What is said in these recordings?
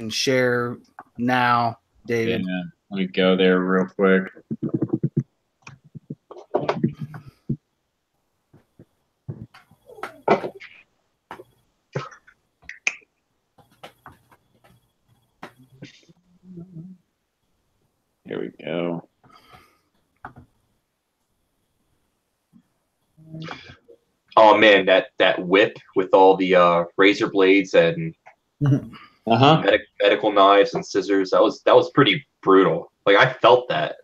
can share now, David. Yeah, let me go there real quick. Here we go. Oh man, that whip with all the razor blades and medical knives and scissors, that was pretty brutal. Like I felt that.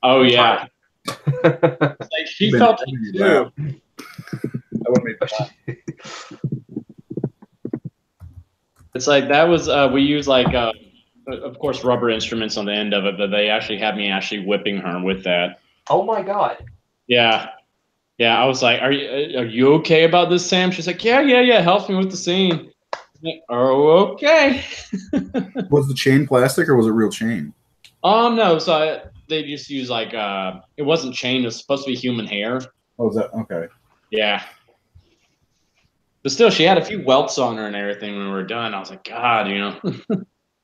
Oh yeah. Like she felt it too. It's like that was we use like of course rubber instruments on the end of it, but they actually had me whipping her with that. Oh my god. Yeah. Yeah, I was like, "Are you okay about this, Sam?" She's like, "Yeah. Help me with the scene." Like, oh, okay. Was the chain plastic or was it real chain? No. So they just use like it wasn't chain. It was supposed to be human hair. Oh, is that okay? Yeah. But still, she had a few welts on her and everything when we were done. I was like, God, you know.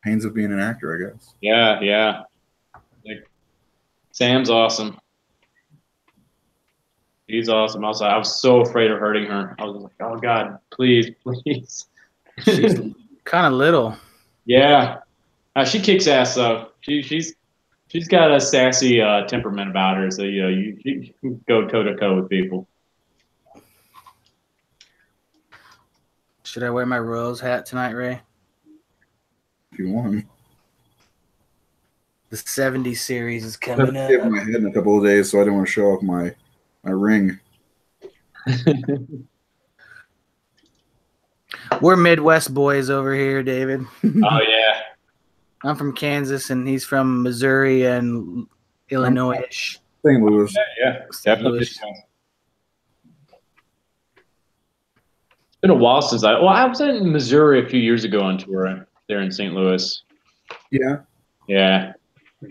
Pains of being an actor, I guess. Yeah. Like, Sam's awesome. He's awesome. I was so afraid of hurting her. I was like, oh God, please. She's kind of little. Yeah, she kicks ass though. She's got a sassy temperament about her, so you can go toe to toe with people. Should I wear my Rose hat tonight, Ray? If you want. The 70s series is coming up. I have my head in a couple of days, so I didn't want to show off my ring. We're Midwest boys over here, David. Oh yeah. I'm from Kansas, and he's from Missouri and Illinois-ish. St. Louis. Yeah, definitely. It's been a while since I was in Missouri a few years ago on tour there in St. Louis. Yeah. Yeah.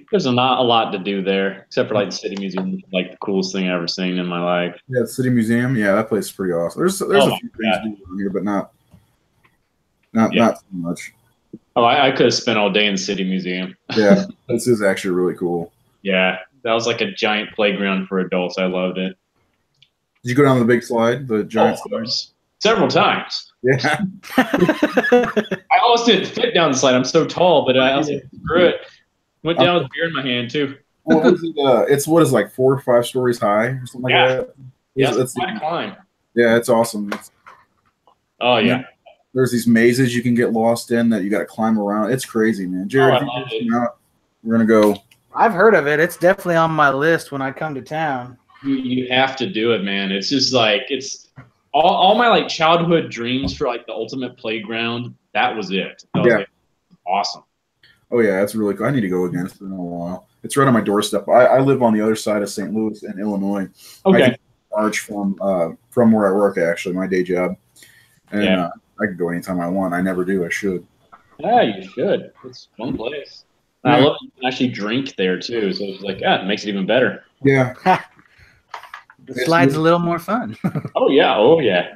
There's not a lot to do there, except for like the City Museum, like the coolest thing I've ever seen in my life. Yeah, the City Museum. Yeah, that place is pretty awesome. There's a few things to do here, but not too much. Oh, I could have spent all day in the City Museum. Yeah, this is actually really cool. Yeah, that was like a giant playground for adults. I loved it. Did you go down the big slide, the giant slide? Several times. Yeah. I almost didn't fit down the slide. I'm so tall, but I was like, screw it. Went down with beer in my hand too. What was it? It's like 4 or 5 stories high or something like that. Yeah, it's quite a climb. Yeah, it's awesome. Oh yeah. There's these mazes you can get lost in that you got to climb around. It's crazy, man. Jared, we're gonna go. I've heard of it. It's definitely on my list when I come to town. You have to do it, man. It's just like it's all my like childhood dreams for like the ultimate playground. That was it. That was awesome. Oh yeah, it's really cool. I need to go again. It's been a while. It's right on my doorstep. I live on the other side of St. Louis in Illinois. Okay. I can march from where I work, actually, my day job. And I can go anytime I want. I never do. I should. Yeah, you should. It's a fun place. And I love you can actually drink there too. So it's like, it makes it even better. Yeah. The slide's a little more fun. Oh yeah.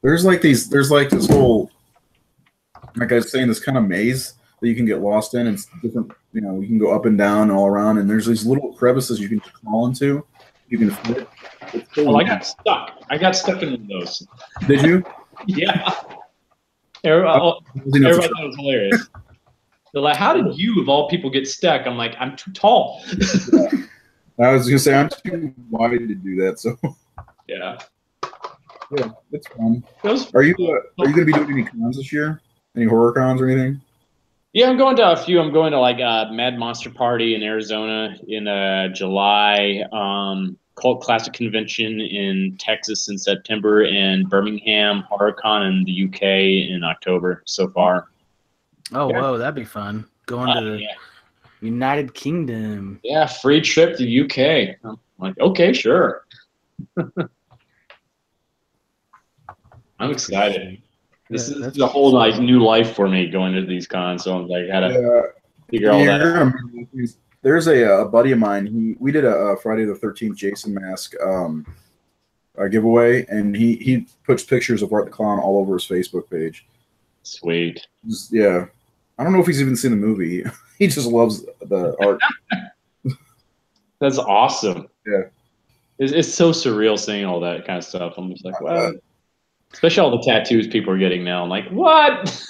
There's this whole, like I was saying, this kind of maze that you can get lost in. It's different, you can go up and down and all around, and there's these little crevices you can crawl into. You can fit. I got stuck. I got stuck in one of those. Did you? Yeah. Everybody thought it was hilarious. They're like, how did you, of all people, get stuck? I'm like, I'm too tall. I was going to say, I'm too wide to do that, so. Yeah. Yeah, it's fun. Are you going to be doing any cons this year? Any horror cons or anything? Yeah, I'm going to a few. I'm going to like Mad Monster Party in Arizona in July, Cult Classic Convention in Texas in September, and Birmingham HorrorCon in the UK in October so far. Oh, whoa, that'd be fun. Going to the United Kingdom. Yeah, free trip to the UK. I'm like, okay, sure. I'm excited. This is a whole new life for me going to these cons. So I'm like, I gotta figure all that out. There's a buddy of mine. We did a Friday the 13th Jason mask giveaway, and he puts pictures of Art the Clown all over his Facebook page. Sweet. Just, yeah. I don't know if he's even seen the movie. He just loves the art. That's awesome. Yeah. It's so surreal seeing all that kind of stuff. I'm just like, wow. Especially all the tattoos people are getting now. I'm like, what?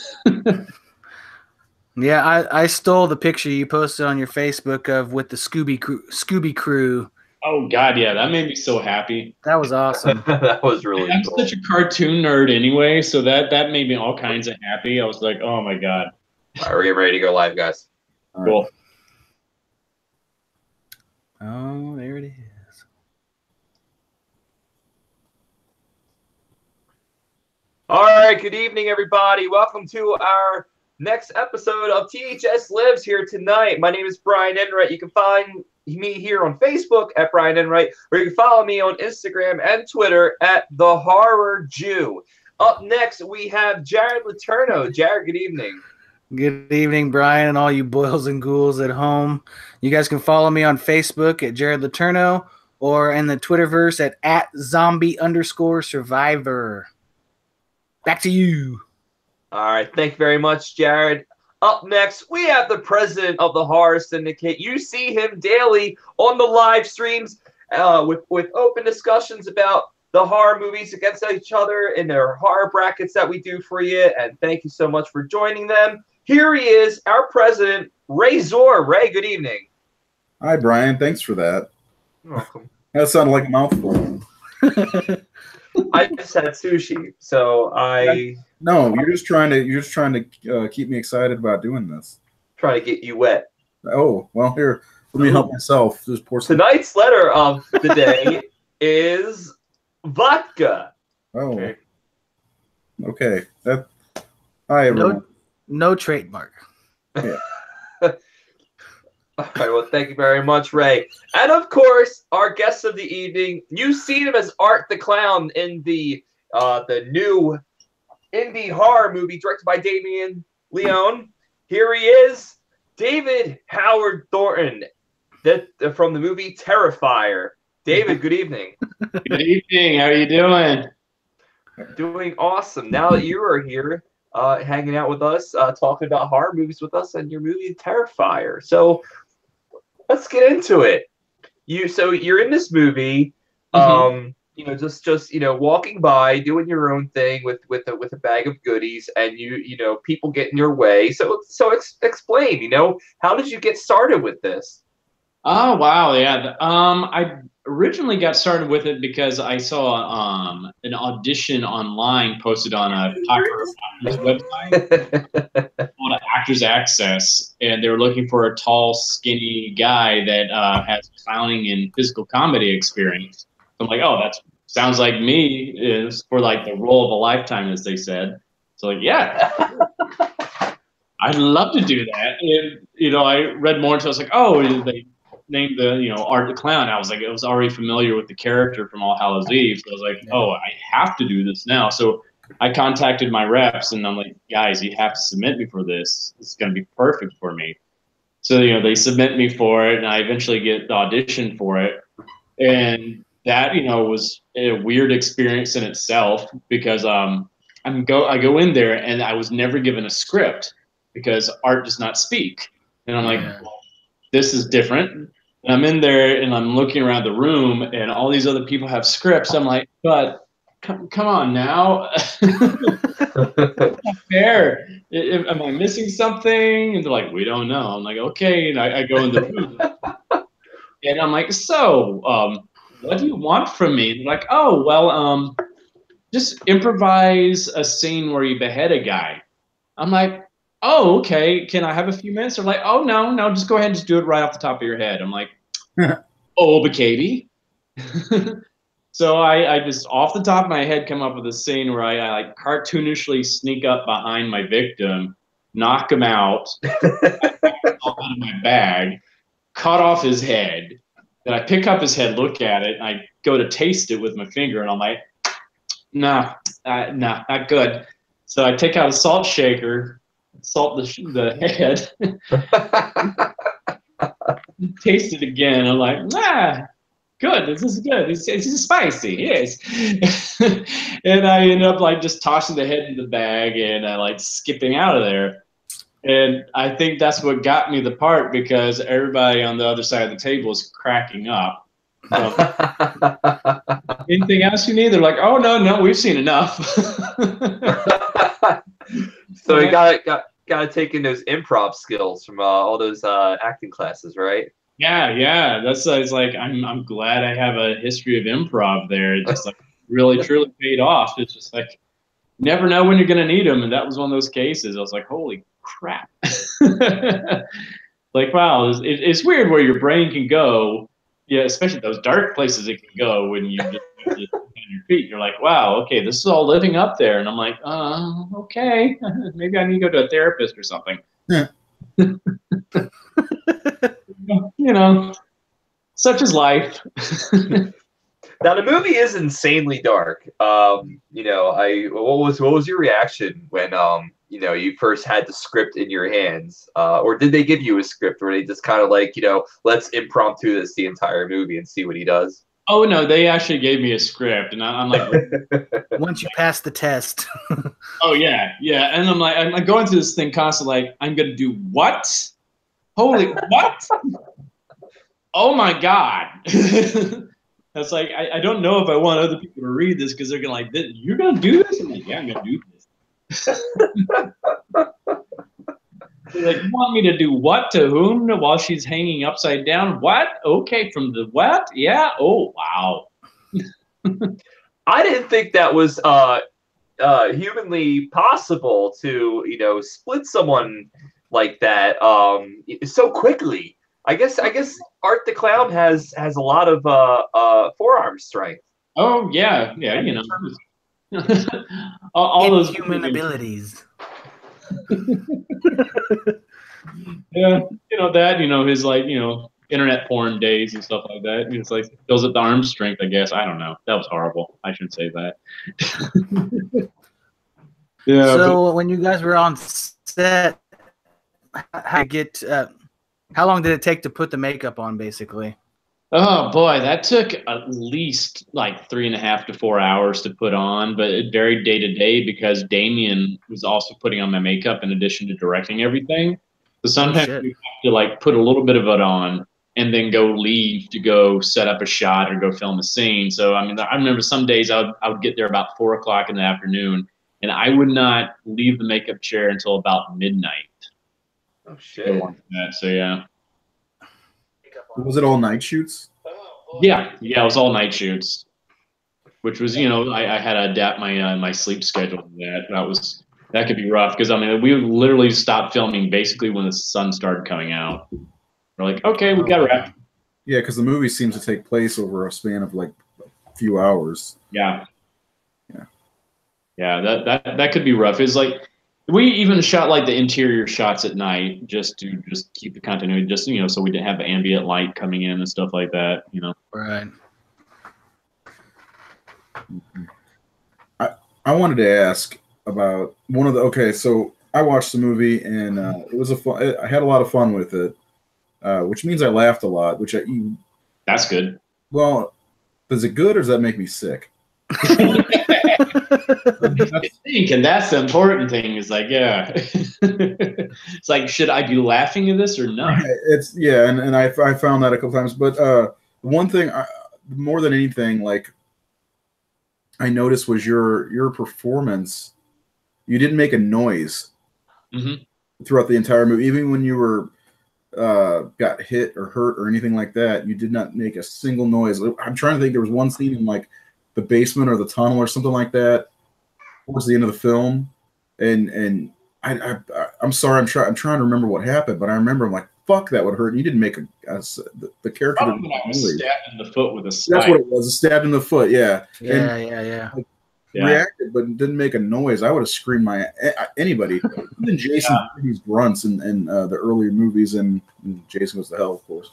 Yeah, I stole the picture you posted on your Facebook of with the Scooby crew. Oh God, yeah, that made me so happy. That was awesome. That was really I'm cool. such a cartoon nerd anyway, so that made me all kinds of happy. I was like, oh my God. All right, we're getting ready to go live, guys. All right. Cool. Oh, there it is. All right, good evening, everybody. Welcome to our next episode of THS Lives here tonight. My name is Brian Enright. You can find me here on Facebook at Brian Enright, or you can follow me on Instagram and Twitter at The Horror Jew. Up next, we have Jared Letourneau. Jared, good evening. Good evening, Brian, and all you boils and ghouls at home. You guys can follow me on Facebook at Jared Letourneau or in the Twitterverse at @zombie_survivor. Back to you. All right, thank you very much, Jared. Up next, we have the president of the Horror Syndicate. You see him daily on the live streams with open discussions about the horror movies against each other in their horror brackets that we do for you. And thank you so much for joining them. Here he is, our president, Ray Zor. Ray, good evening. Hi, Brian. Thanks for that. You're welcome. That sounded like a mouthful. I just had sushi, so I No, you're just trying to keep me excited about doing this. try to get you wet. Oh, well, here, let me help myself. Just pour some. Tonight's letter of the day is vodka. Oh, Okay. okay. Hi, everyone. No trademark. All right, well, thank you very much, Ray. And of course, our guest of the evening, you've seen him as Art the Clown in the new indie horror movie directed by Damien Leone. Here he is, David Howard Thornton, from the movie Terrifier. David, good evening. Good evening. How are you doing? Doing awesome. Now that you are here, hanging out with us, talking about horror movies with us and your movie Terrifier. So let's get into it. You're in this movie, just walking by, doing your own thing with a bag of goodies, and people get in your way. So explain. How did you get started with this? Oh wow, yeah. I originally got started with it because I saw an audition online posted on a popular website called Actors Access, and they were looking for a tall, skinny guy that has clowning and physical comedy experience. So I'm like, oh, that sounds like me. Is for like the role of a lifetime, as they said. So like, yeah. I'd love to do that. And, I read more until I was like, oh, they named the, Art the Clown. I was like, I was already familiar with the character from All Hallows Eve. So I was like, oh, I have to do this now. So I contacted my reps and I'm like, guys, you have to submit me for this. It's going to be perfect for me. So, they submit me for it and I eventually get the audition for it. And that, was a weird experience in itself because I go in there and I was never given a script because Art does not speak. And I'm like, well, this is different. And I'm in there and I'm looking around the room and all these other people have scripts. I'm like, but come on now. It's not fair. Am I missing something? And they're like, we don't know. I'm like, okay. And I go in the room and I'm like, so what do you want from me? And they're like, oh, well, just improvise a scene where you behead a guy. I'm like, oh, okay. Can I have a few minutes? They're like, oh, no, just go ahead and just do it right off the top of your head. I'm like, oh, but Katie. So I just off the top of my head come up with a scene where I like cartoonishly sneak up behind my victim, knock him out, out of my bag, cut off his head. Then I pick up his head, look at it, and I go to taste it with my finger, and I'm like, nah, not good. So I take out a salt shaker, salt the head, taste it again. I'm like, nah, good. This is good. It's spicy. Yes. And I end up like just tossing the head in the bag and like skipping out of there. And I think that's what got me the part because everybody on the other side of the table is cracking up. So, anything else you need? They're like, oh no, we've seen enough. So you gotta take in those improv skills from all those acting classes, right? Yeah. That's it's like I'm glad I have a history of improv there. It just like really truly paid off. It's just like never know when you're gonna need them, and that was one of those cases. I was like, holy crap! Like wow, it's weird where your brain can go. Yeah, especially those dark places it can go when you just on your feet. You're like, wow, okay, this is all living up there, and I'm like, okay, maybe I need to go to a therapist or something. Yeah. You know, such is life. Now the movie is insanely dark. You know, what was your reaction when you know, you first had the script in your hands, or did they give you a script, or they just kind of like, you know, let's impromptu this the entire movie and see what he does? Oh no, they actually gave me a script, and I'm like, once you pass the test. oh yeah, and I'm like, I'm going through this thing constantly. Like, I'm gonna do what? Holy what? Oh my god! That's like, I don't know if I want other people to read this because they're gonna like, you're gonna do this? I'm like, yeah, I'm gonna do this. Like, you want me to do what to whom while she's hanging upside down? What? Okay, from the what? Yeah. Oh wow. I didn't think that was humanly possible to, you know, split someone like that so quickly. I guess Art the Clown has a lot of forearm strength. Oh yeah, you know, all those human abilities. Yeah, you know that, you know, his like, you know, internet porn days and stuff like that. It's like fills up the arm strength, I guess. I don't know. That was horrible. I shouldn't say that. Yeah. So when you guys were on set, how long did it take to put the makeup on, basically? Oh boy, that took at least like 3.5 to 4 hours to put on, but it varied day to day because Damien was also putting on my makeup in addition to directing everything. So sometimes we have to like put a little bit of it on and then go leave to go set up a shot or go film a scene. So I mean, I remember some days I would get there about 4 o'clock in the afternoon, and I would not leave the makeup chair until about midnight. Oh shit! So yeah. Was it all night shoots? Yeah, it was all night shoots, which was, you know, I had to adapt my my sleep schedule to that. That could be rough because I mean we literally stopped filming basically when the sun started coming out. We're like, okay, we got to wrap. Yeah, because the movie seems to take place over a span of like a few hours. Yeah. That could be rough. It's like we even shot like the interior shots at night just to keep the continuity, just, you know, so we didn't have the ambient light coming in and stuff like that, you know. Right. I wanted to ask about one of the. Okay, so I watched the movie and it was I had a lot of fun with it, which means I laughed a lot. That's good. Well, is it good or does that make me sick? And that's the important thing. Is like, yeah, it's like, should I be laughing at this or not? It's and I found that a couple times. But one thing, more than anything, like I noticed was your performance. You didn't make a noise throughout the entire movie, even when you were got hit or hurt or anything like that. You did not make a single noise. I'm trying to think. There was one scene in like the basement or the tunnel or something like that towards the end of the film, and I'm sorry, I'm trying to remember what happened, but I remember I'm like, fuck, that would hurt. You didn't make the character. Probably when I was stabbed in the foot with a spike. That's what it was, stabbed in the foot. Yeah. Yeah. Reacted, but didn't make a noise. I would have screamed anybody. Even Jason did these grunts in the earlier movies, and Jason was the hell, of course.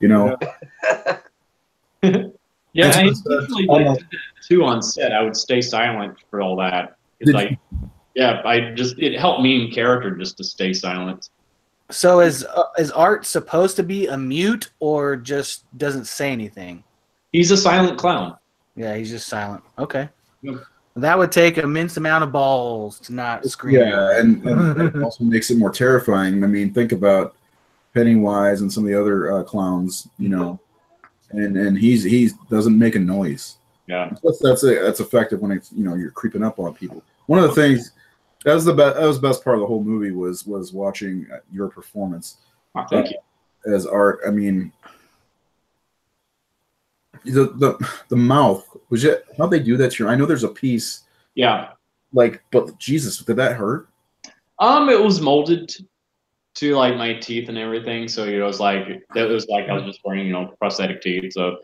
You know. Yeah, I usually like too on set. I would stay silent for all that. It's like, it helped me in character just to stay silent. So is Art supposed to be a mute or just doesn't say anything? He's a silent clown. Yeah, he's just silent. Okay. Yep. That would take an immense amount of balls to not scream. Yeah, and it also makes it more terrifying. I mean, think about Pennywise and some of the other clowns, you know, and he doesn't make a noise. Yeah. That's effective when it's, you know, you're creeping up on people. One of the things that was the best part of the whole movie was watching your performance. Oh, thank you. As Art. I mean, the mouth was it? How'd they do that to you? I know there's a piece. Yeah. Like, but Jesus, did that hurt? It was molded to like my teeth and everything, so it was like I was just wearing, you know, prosthetic teeth. So,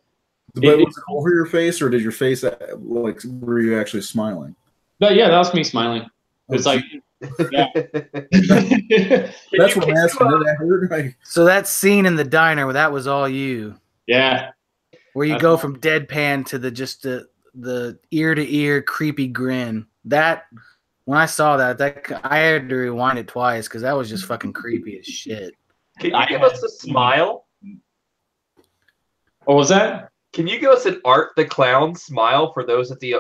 But was it over your face, or did your face like were you actually smiling? but yeah, that was me smiling. It's like, yeah. That's what I'm asking. Did that hurt? Like, So that scene in the diner, that was all you. Yeah. Where you go from deadpan to the ear to ear creepy grin. That when I saw that I had to rewind it twice because that was just fucking creepy as shit. Can you give us a smile? What was that? Can you give us an Art the Clown smile for those at the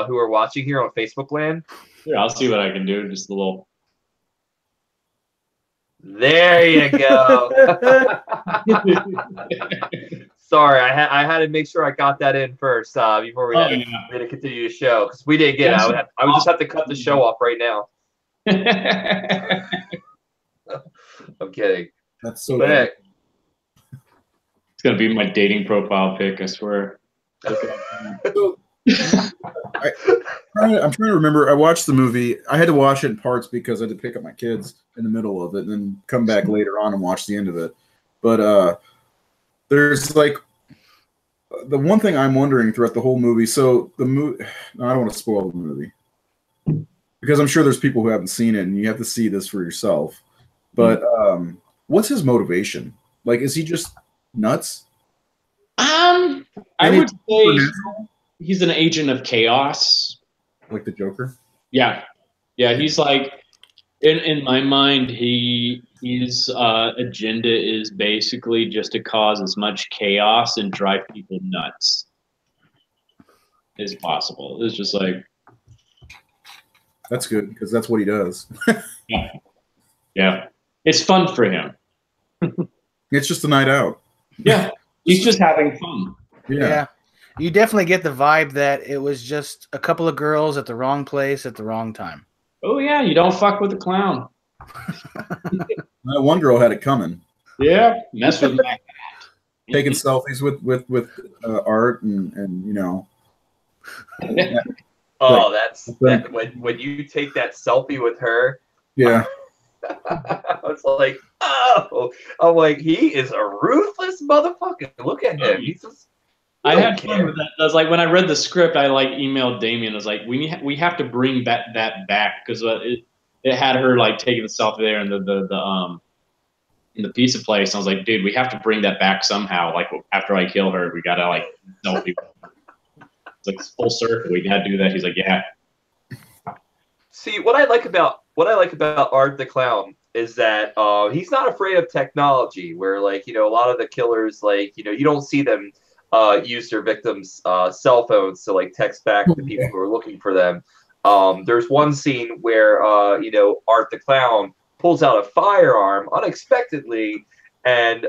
who are watching here on Facebook land? Yeah, I'll see what I can do. Just a little. There you go. Sorry, I had to make sure I got that in first before we had to continue the show because we didn't get it. I would just have to cut the show off right now. I'm kidding. that's so. But hey, It's gonna be my dating profile pic, I swear. I'm trying to remember. I watched the movie. I had to watch it in parts because I had to pick up my kids in the middle of it, and then come back later on and watch the end of it. But there's like the one thing I'm wondering throughout the whole movie. So the movie, no, I don't want to spoil the movie because I'm sure there's people who haven't seen it, and you have to see this for yourself. But what's his motivation? Like, is he just nuts? I would say he's an agent of chaos. Like the Joker? Yeah. Yeah, he's like, in my mind, his agenda is basically just to cause as much chaos and drive people nuts as possible. It's just like, That's good because that's what he does. yeah. Yeah. It's fun for him. It's just a night out. Yeah. He's just having fun. Yeah. You definitely get the vibe that it was just a couple of girls at the wrong place at the wrong time. Oh, yeah. You don't fuck with the clown. One girl had it coming. Yeah. Mess with my Taking selfies with Art and you know. oh, that's when you take that selfie with her. Yeah. I was like, oh, I'm like, he is a ruthless motherfucker. Look at him. He's just. I had fun with that. I was like, when I read the script, I like emailed Damien. I was like, we have to bring that back because it had her like taking the selfie there in the pizza place. I was like, dude, we have to bring that back somehow. Like after I kill her, we gotta like selfie. It's like full circle. We gotta do that. He's like, yeah. See, what I like about Art the Clown is that he's not afraid of technology. Where like a lot of the killers like you don't see them use their victims' cell phones to like text back to people who are looking for them. There's one scene where Art the Clown pulls out a firearm unexpectedly and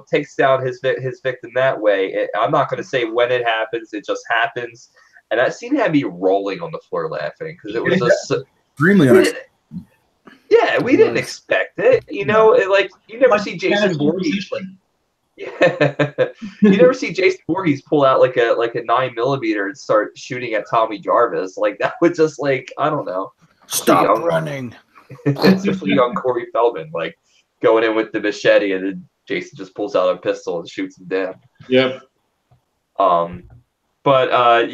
takes down his victim that way. I'm not going to say when it happens. It just happens. And that scene had me rolling on the floor laughing because it was just extremely unexpected. Yeah, we didn't expect it. Like you never see Jason Voorhees. Yeah, you never see Jason Voorhees pull out like a 9mm and start shooting at Tommy Jarvis. Like that was just like I don't know. Stop running. Especially young Corey Feldman, like going in with the machete, and then Jason just pulls out a pistol and shoots him down. Yep. But a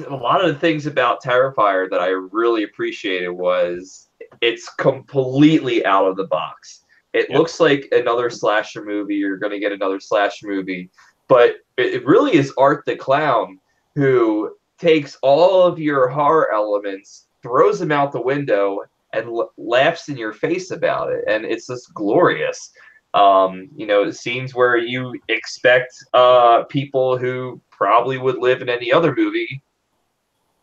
lot of the things about Terrifier that I really appreciated was it's completely out of the box. It looks like another slasher movie. You're going to get another slasher movie, but it really is Art the Clown who takes all of your horror elements, throws them out the window, and laughs in your face about it, and it's just glorious. You know, scenes where you expect people who probably would live in any other movie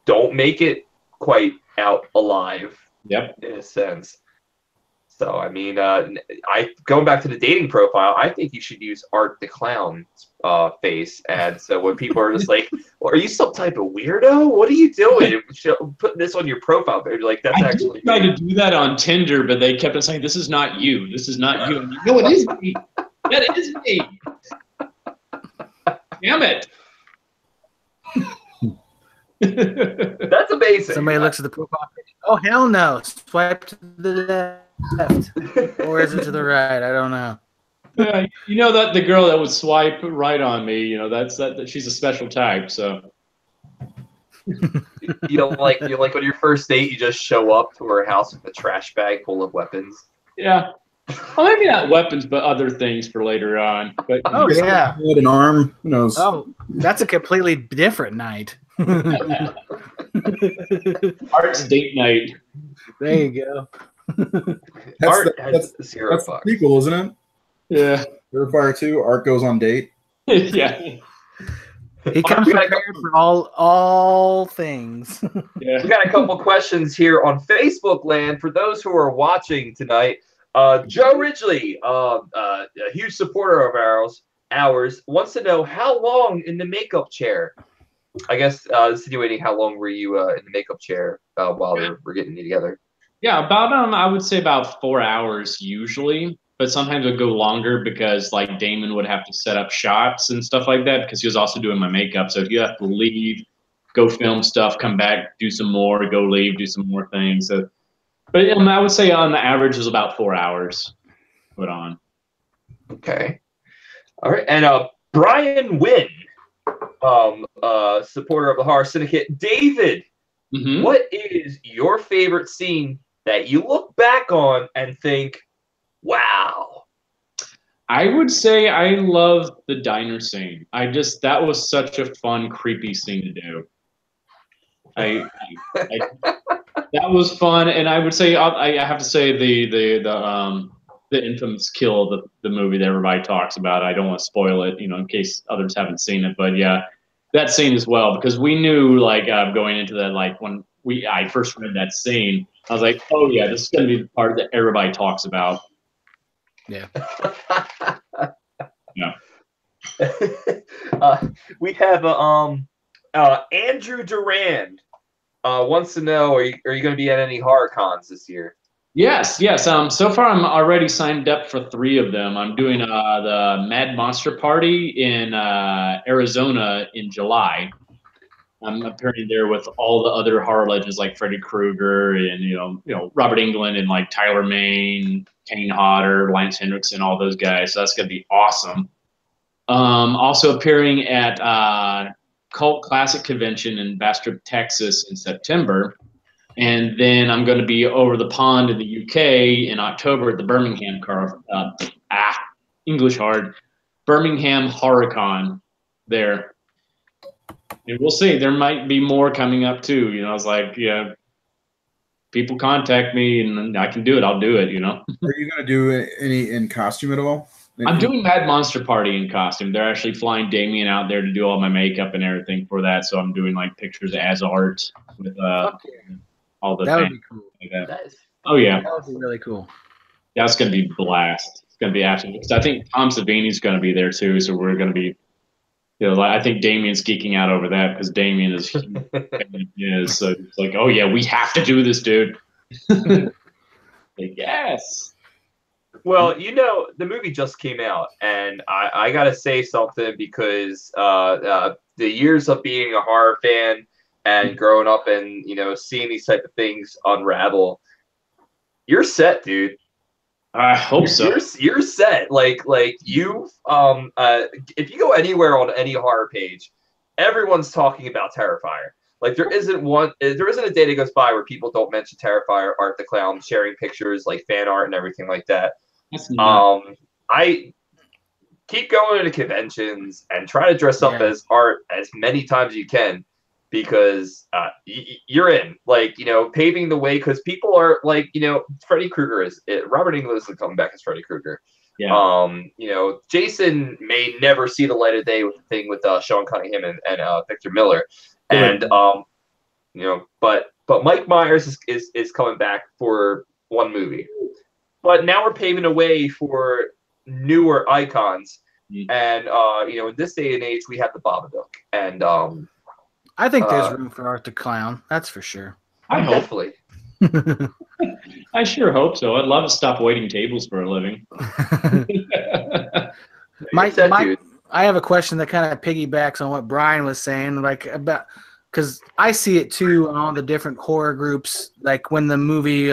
don't make it quite out alive. Yep. In a sense. So I mean, going back to the dating profile, I think you should use Art the Clown face, and so when people are just like, well, "Are you some type of weirdo? What are you doing? Putting this on your profile page?" Like that's actually tried to do that on Tinder, but they kept on saying, "This is not you. This is not you." And no, it is me. That is me. Damn it. That's amazing. Somebody looks at the profile picture. Oh, hell no. Swipe to the left. Or is it to the right? I don't know. Yeah, you know that the girl that would swipe right on me, you know, that she's a special type, so. You don't like on your first date, you just show up to her house with a trash bag full of weapons. Yeah. Well, maybe not weapons, but other things for later on. But Oh, yeah. An arm, who knows? Oh, that's a completely different night. Art's date night. There you go. Has zero That's the fucks. sequel, isn't it? Yeah. Terrifier 2, Art goes on date. Yeah. He comes prepared for all things. Yeah. We got a couple questions here on Facebook land for those who are watching tonight. Joe Ridgely, a huge supporter of ours, wants to know how long in the makeup chair. I guess insinuating how long were you in the makeup chair while we're getting you together? Yeah, about I would say about 4 hours usually, but sometimes it would go longer because like Damon would have to set up shots and stuff like that because he was also doing my makeup. So you have to leave, go film stuff, come back, do some more, go leave, do some more things. So, but I would say on the average is about 4 hours put on. Okay. All right. And Brian Wynn, supporter of the Horror Syndicate. David, what is your favorite scene that you look back on and think, wow? I would say I love the diner scene. That was such a fun, creepy scene to do. That was fun, and I would say I have to say the infamous kill of the movie that everybody talks about. I don't want to spoil it, in case others haven't seen it, but yeah, that scene as well because we knew like going into that like when I first read that scene, I was like, oh yeah, this is gonna be the part that everybody talks about. Yeah. Yeah. We have Andrew Durand wants to know: Are you going to be at any horror cons this year? Yes. So far, I'm already signed up for 3 of them. I'm doing the Mad Monster Party in Arizona in July. I'm appearing there with all the other horror legends like Freddy Krueger and Robert Englund and like Tyler Mane, Kane Hodder, Lance Hendrickson, all those guys. So that's gonna be awesome. Also appearing at Cult Classic Convention in Bastrop, Texas in September. And then I'm going to be over the pond in the UK in October at the Birmingham English hard Birmingham HorrorCon there. And we'll see. There might be more coming up too. I was like, yeah, people contact me and I can do it. I'll do it. Are you going to do any in costume at all? I'm doing Mad Monster Party in costume. They're actually flying Damien out there to do all my makeup and everything for that. So I'm doing like pictures as art with all the. That would be cool. Like that. Oh yeah, that would be really cool. That's going to be blast. It's going to be absolutely. Because I think Tom Savini's going to be there too. So we're going to be. I think Damien's geeking out over that because Damien is. So it's like, oh yeah, we have to do this, dude. Like, yes. Well, the movie just came out, and I got to say something because the years of being a horror fan and growing up and, seeing these type of things unravel, you're set, dude. I hope so. You're set. Like you, if you go anywhere on any horror page, everyone's talking about Terrifier. Like there isn't a day that goes by where people don't mention Terrifier, Art the Clown, sharing pictures, like fan art and everything like that. I keep going to conventions and try to dress up as art as many times as you can because you're in, like, paving the way because people are like, Freddy Krueger Robert Englund isn't coming back as Freddy Krueger. Yeah. You know, Jason may never see the light of day with the thing with Sean Cunningham and Victor Miller, and you know, but Mike Myers is coming back for one movie, but now we're paving a way for newer icons, and you know, in this day and age, we have the Babadook, and I think there's room for Art the Clown. That's for sure. I hope. definitely. I sure hope so. I'd love to stop waiting tables for a living. I have a question that kind of piggybacks on what Brian was saying, like about because I see it too on all the different horror groups. Like when the movie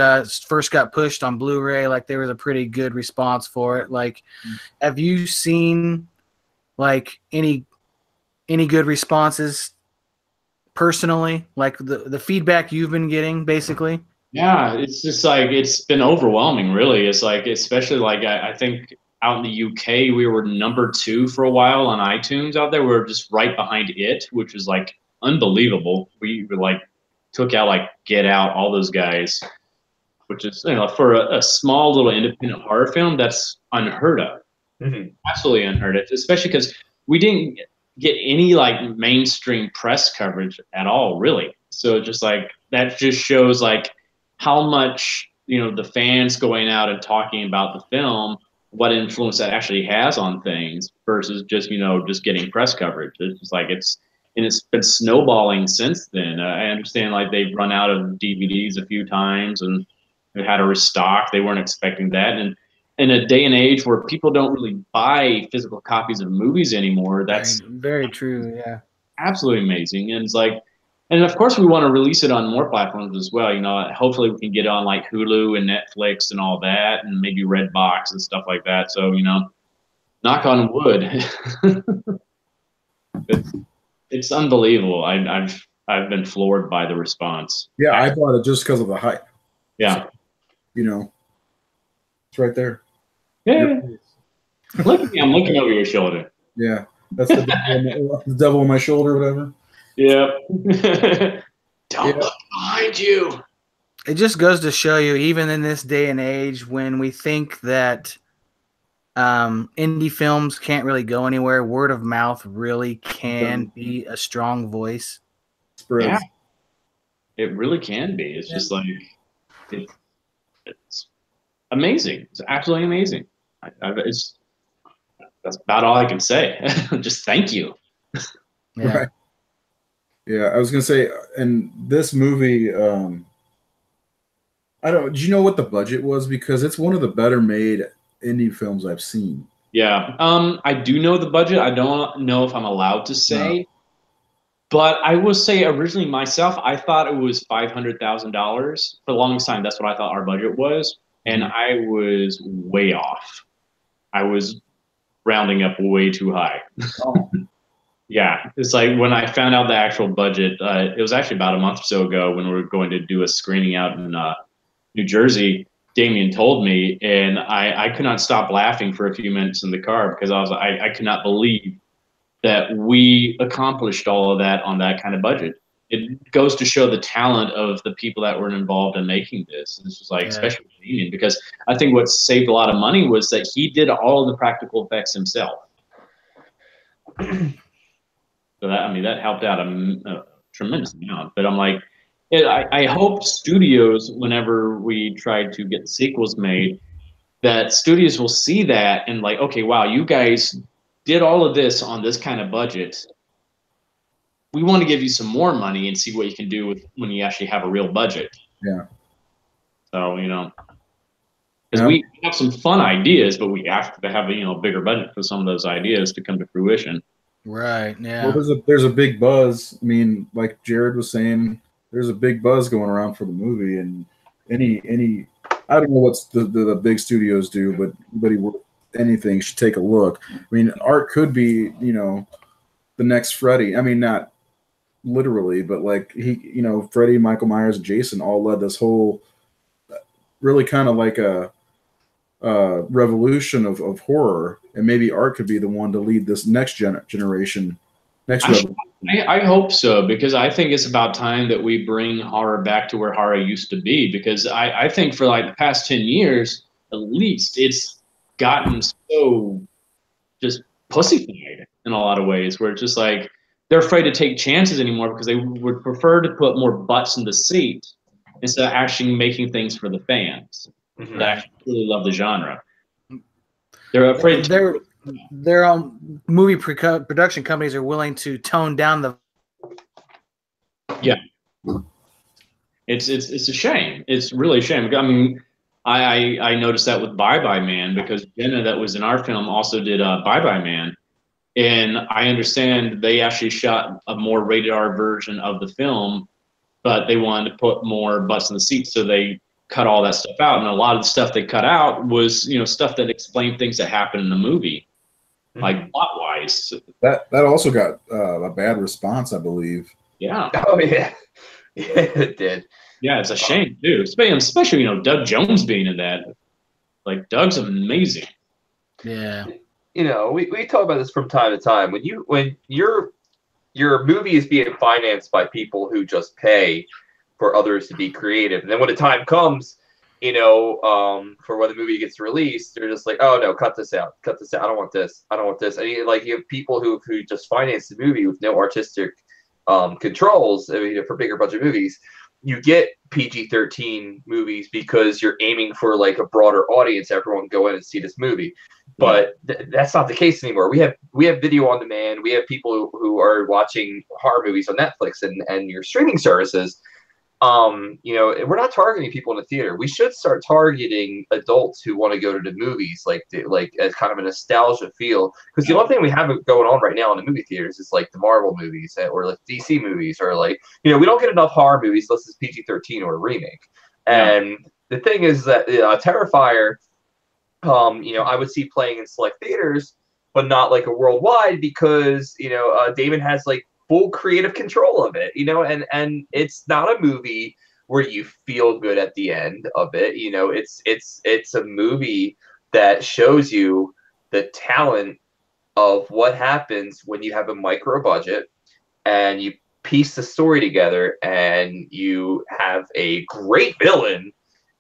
first got pushed on Blu-ray, like there was a pretty good response for it. Like, have you seen like any good responses personally? Like the feedback you've been getting, basically. Yeah, it's just like it's been overwhelming, really. It's like, especially like I think out in the UK, we were #2 for a while on iTunes out there. We were just right behind It, which is like unbelievable. We were like took out like Get Out, all those guys, which is, you know, for a small little independent horror film, that's unheard of. Absolutely unheard of, especially because we didn't get any like mainstream press coverage at all, really. So just like that just shows like how much, you know, the fans going out and talking about the film, what influence that actually has on things versus just, you know, just getting press coverage. It's just like it's been snowballing since then. I understand like they've run out of DVDs a few times and they had to restock. They weren't expecting that. And in a day and age where people don't really buy physical copies of movies anymore, that's very true. Yeah, absolutely amazing. And it's like, and of course we want to release it on more platforms as well. You know, hopefully we can get on like Hulu and Netflix and all that, and maybe Redbox and stuff like that. So, you know, knock on wood. It's unbelievable. I've been floored by the response. Yeah, I bought it just because of the hype. Yeah. So, you know, it's right there. Yeah. Look at me, I'm looking over your shoulder. Yeah. That's the devil on my shoulder, whatever. Yeah. Don't look behind you. It just goes to show you, even in this day and age, when we think that indie films can't really go anywhere, word of mouth really can be a strong voice. Yeah, it really can be. It's just like it's amazing. It's absolutely amazing. That's about all I can say. Just thank you. Yeah. Right. Yeah, I was gonna say, and this movie, do you know what the budget was? Because it's one of the better made indie films I've seen. Yeah, I do know the budget. I don't know if I'm allowed to say, but I will say originally myself, I thought it was $500,000 for the longest time. That's what I thought our budget was, and I was way off. I was rounding up way too high. Yeah, it's like when I found out the actual budget, it was actually about a month or so ago when we were going to do a screening out in New Jersey. Damien told me, and I could not stop laughing for a few minutes in the car because I could not believe that we accomplished all of that on that kind of budget. It goes to show the talent of the people that were involved in making this. This was like, especially Damien, because I think what saved a lot of money was that he did all of the practical effects himself. So that, I mean, that helped out a tremendous amount. But I'm like, I hope studios, whenever we try to get sequels made, that studios will see that and like, okay, wow, you guys did all of this on this kind of budget. We want to give you some more money and see what you can do with when you actually have a real budget. Yeah. So, you know, because we have some fun ideas, but we have to have, you know, a bigger budget for some of those ideas to come to fruition. Right. Yeah. Well, there's a big buzz. I mean, like Jared was saying, there's a big buzz going around for the movie, and any I don't know what the big studios do, but anybody worth anything should take a look. I mean, Art could be, you know, the next Freddy. I mean, not literally, but like you know, Freddy, Michael Myers, and Jason all led this whole really kind of like a revolution of horror, and maybe Art could be the one to lead this next generation. I hope so, because I think it's about time that we bring horror back to where horror used to be, because I think for like the past 10 years, at least, it's gotten so just pussyfied in a lot of ways, where it's just like they're afraid to take chances anymore because they would prefer to put more butts in the seat instead of actually making things for the fans that actually really love the genre. They're afraid to their own movie production companies are willing to tone down the. Yeah, it's a shame. It's really a shame. I mean, I noticed that with Bye Bye Man, because Jenna, that was in our film, also did Bye Bye Man. And I understand they actually shot a more rated R version of the film, but they wanted to put more butts in the seats, so they cut all that stuff out. And a lot of the stuff they cut out was, stuff that explained things that happened in the movie, like plot-wise. That also got a bad response, I believe. Yeah. Oh yeah, yeah, it did. Yeah, it's a shame too, especially Doug Jones being in that. Like, Doug's amazing. Yeah. We talk about this from time to time. When your movie is being financed by people who just pay for others to be creative, and then when the time comes, for when the movie gets released, they're just like, oh no, cut this out, I don't want this, and you have people who just finance the movie with no artistic controls. I mean, for bigger budget movies, you get PG-13 movies because you're aiming for like a broader audience. Everyone go in and see this movie, but that's not the case anymore. We have video on demand. We have people who are watching horror movies on Netflix and your streaming services. We're not targeting people in the theater. We should start targeting adults who want to go to the movies, like as kind of a nostalgia feel. Because the only thing we have going on right now in the movie theaters is like the Marvel movies or like DC movies, or like we don't get enough horror movies unless it's PG-13 or a remake. And the thing is that Terrifier, I would see playing in select theaters, but not like a worldwide, because Damon has like full creative control of it, and it's not a movie where you feel good at the end of it. It's a movie that shows you the talent of what happens when you have a micro budget and you piece the story together and you have a great villain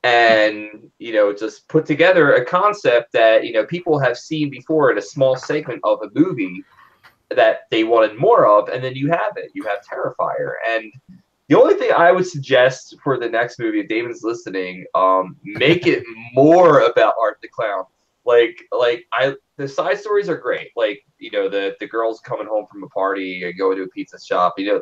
and just put together a concept that people have seen before in a small segment of a movie that they wanted more of, and then you have Terrifier. And the only thing I would suggest for the next movie, if Damon's listening, make it more about Art the Clown. The side stories are great, like the girls coming home from a party and going to a pizza shop, and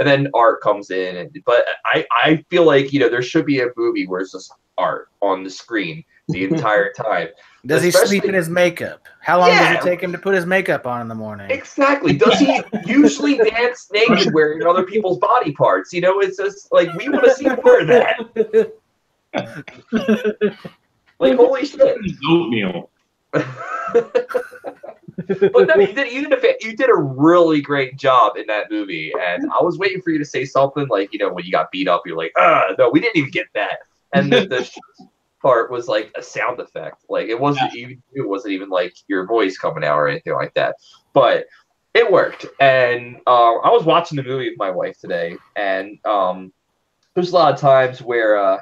then Art comes in, but I feel like there should be a movie where it's just Art on the screen the entire time. Does he sleep in his makeup? How long does it take him to put his makeup on in the morning? Exactly. Does he usually dance naked wearing other people's body parts? It's just like, we want to see more of that. Like, holy shit. Oatmeal. But no, you did a really great job in that movie, and I was waiting for you to say something like, when you got beat up, you're like, no, we didn't even get that. And the part was like a sound effect. Like, it wasn't even like your voice coming out or anything like that. But it worked. And I was watching the movie with my wife today, and there's a lot of times where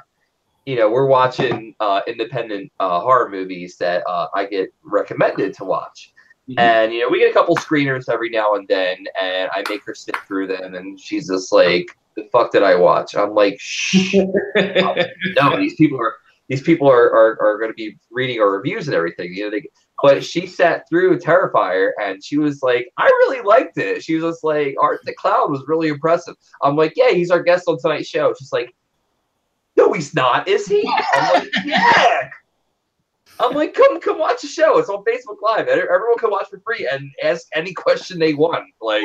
we're watching independent horror movies that I get recommended to watch. Mm-hmm. And we get a couple screeners every now and then, and I make her sit through them, and she's just like, "The fuck did I watch?" I'm like, "Shh, no, these people are going to be reading our reviews and everything." But she sat through Terrifier, and she was like, "I really liked it." She was just like, "Art the Clown was really impressive." I'm like, "Yeah, he's our guest on tonight's show." She's like, "No, he's not, is he?" I'm like, "Yeah." I'm like, come watch the show. It's on Facebook Live. Everyone can watch for free and ask any question they want. Like,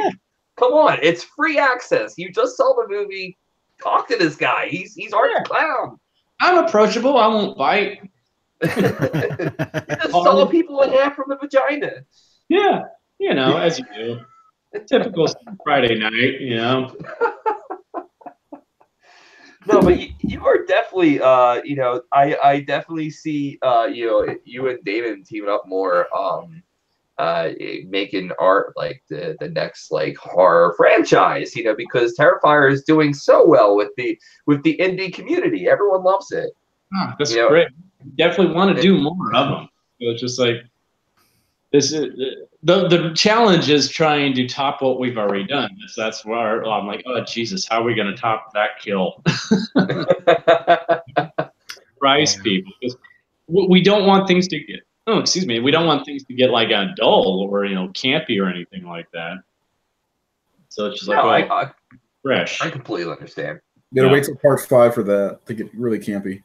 come on, it's free access. You just saw the movie. Talk to this guy. He's Art the Clown. I'm approachable. I won't bite. You just saw people in half from the vagina. Yeah, as you do. Typical Friday night, No, but you are definitely, I definitely see, you and Damon teaming up more, making Art like the next like horror franchise, because Terrifier is doing so well with the indie community. Everyone loves it. That's great. Definitely want to do more of them. it's just like this is the challenge is trying to top what we've already done. That's where I'm like, oh Jesus, how are we going to top that kill? Rice people, because we don't want things to get. Oh, excuse me. We don't want things to get like dull or campy or anything like that. So it's just like, no, fresh. I completely understand. You gotta wait till part 5 for that to get really campy.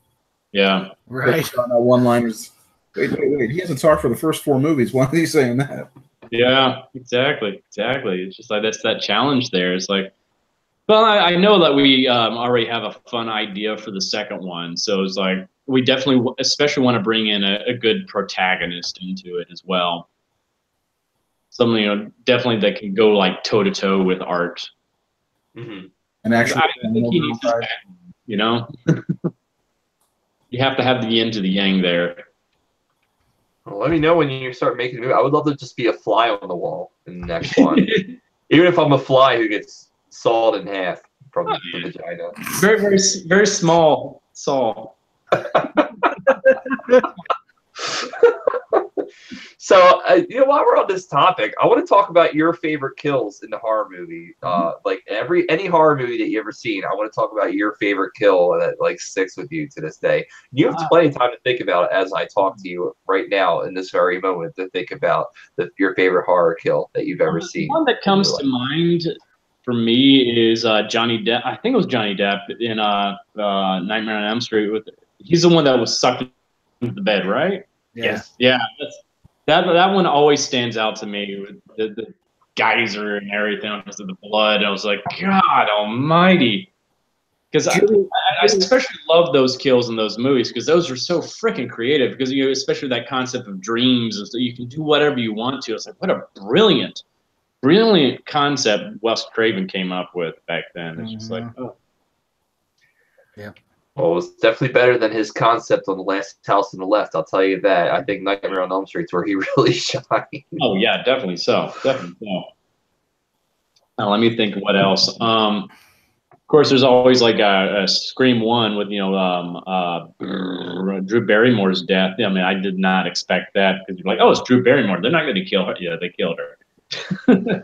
Yeah. Right. One-liners. Wait. He hasn't talked for the first 4 movies. Why is he saying that? Yeah, exactly. It's just like that's that challenge there. It's like, well, I know that we already have a fun idea for the second one. So it's like we definitely, especially want to bring in a good protagonist into it as well. Someone, definitely that can go like toe to toe with art. Mm-hmm. And actually, I think he needs to, you have to have the yin to the yang there. Well, let me know when you start making a movie. I would love to just be a fly on the wall in the next one. Even if I'm a fly who gets sawed in half from the vagina. Very, very, very small saw. So, while we're on this topic, I want to talk about your favorite kills in the horror movie. Like any horror movie that you ever seen, I want to talk about your favorite kill that like sticks with you to this day. You have plenty of time to think about it as I talk to you right now in this very moment to think about your favorite horror kill that you've ever seen. One that comes to mind for me is Johnny Depp. I think it was Johnny Depp in Nightmare on Elm Street. He's the one that was sucked into the bed, right? Yeah. Yes. Yeah. That one always stands out to me with the geyser and everything because of the blood. I was like, God Almighty, because I especially love those kills in those movies because those are so freaking creative. Because especially that concept of dreams, and so you can do whatever you want to. It's like what a brilliant concept Wes Craven came up with back then. It's just like, oh, yeah. Well, it was definitely better than his concept on The Last House on the Left. I'll tell you that. I think Nightmare on Elm Street's where he really shined. Oh yeah, definitely so. Now let me think what else. Of course, there's always like a Scream 1 with Drew Barrymore's death. I mean, I did not expect that because you're like, oh, it's Drew Barrymore. They're not going to kill her. Yeah, they killed her. Yeah.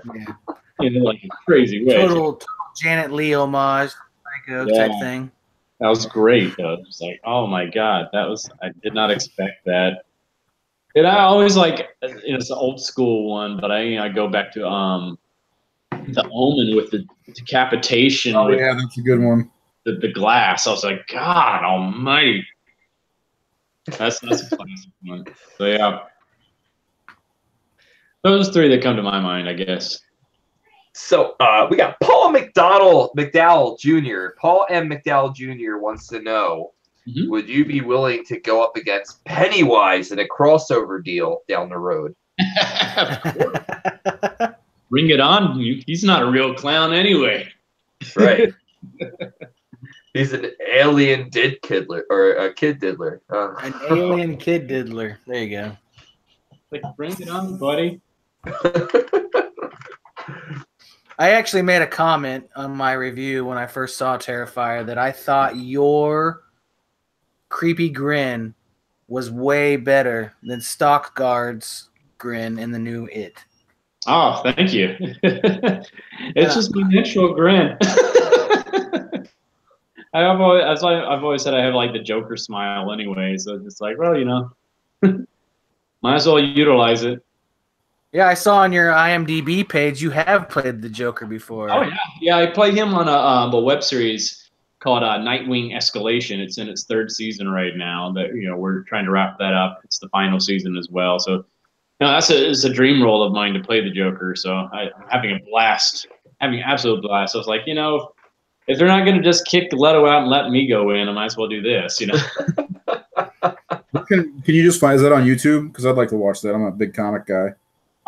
In like a crazy way. Total Janet Leigh homage, psycho type thing. That was great, though. It was like, oh my God, I did not expect that. And I always like, it's an old school one, but I go back to the Omen with the decapitation. Oh yeah, that's a good one. The glass. I was like, God Almighty. That's a classic one. So yeah, those 3 that come to my mind, I guess. So we got Paul McDowell Jr. Paul M. McDowell Jr. wants to know, would you be willing to go up against Pennywise in a crossover deal down the road? Bring it on. He's not a real clown anyway. Right. He's an alien kid diddler, or a kid diddler. An alien kid diddler. There you go. Like, bring it on, buddy. I actually made a comment on my review when I first saw Terrifier that I thought your creepy grin was way better than Stockguard's grin in the new It. Oh, thank you. It's just my natural grin. I've always said I have like the Joker smile anyway, so it's just like, well, might as well utilize it. Yeah, I saw on your IMDb page you have played the Joker before. Oh yeah, I played him on a web series called Nightwing Escalation. It's in its 3rd season right now. That we're trying to wrap that up. It's the final season as well. So it's a dream role of mine to play the Joker. So I'm having a blast, having an absolute blast. So I was like, if they're not going to just kick Leto out and let me go in, I might as well do this. Can you just find that on YouTube? Because I'd like to watch that. I'm a big comic guy.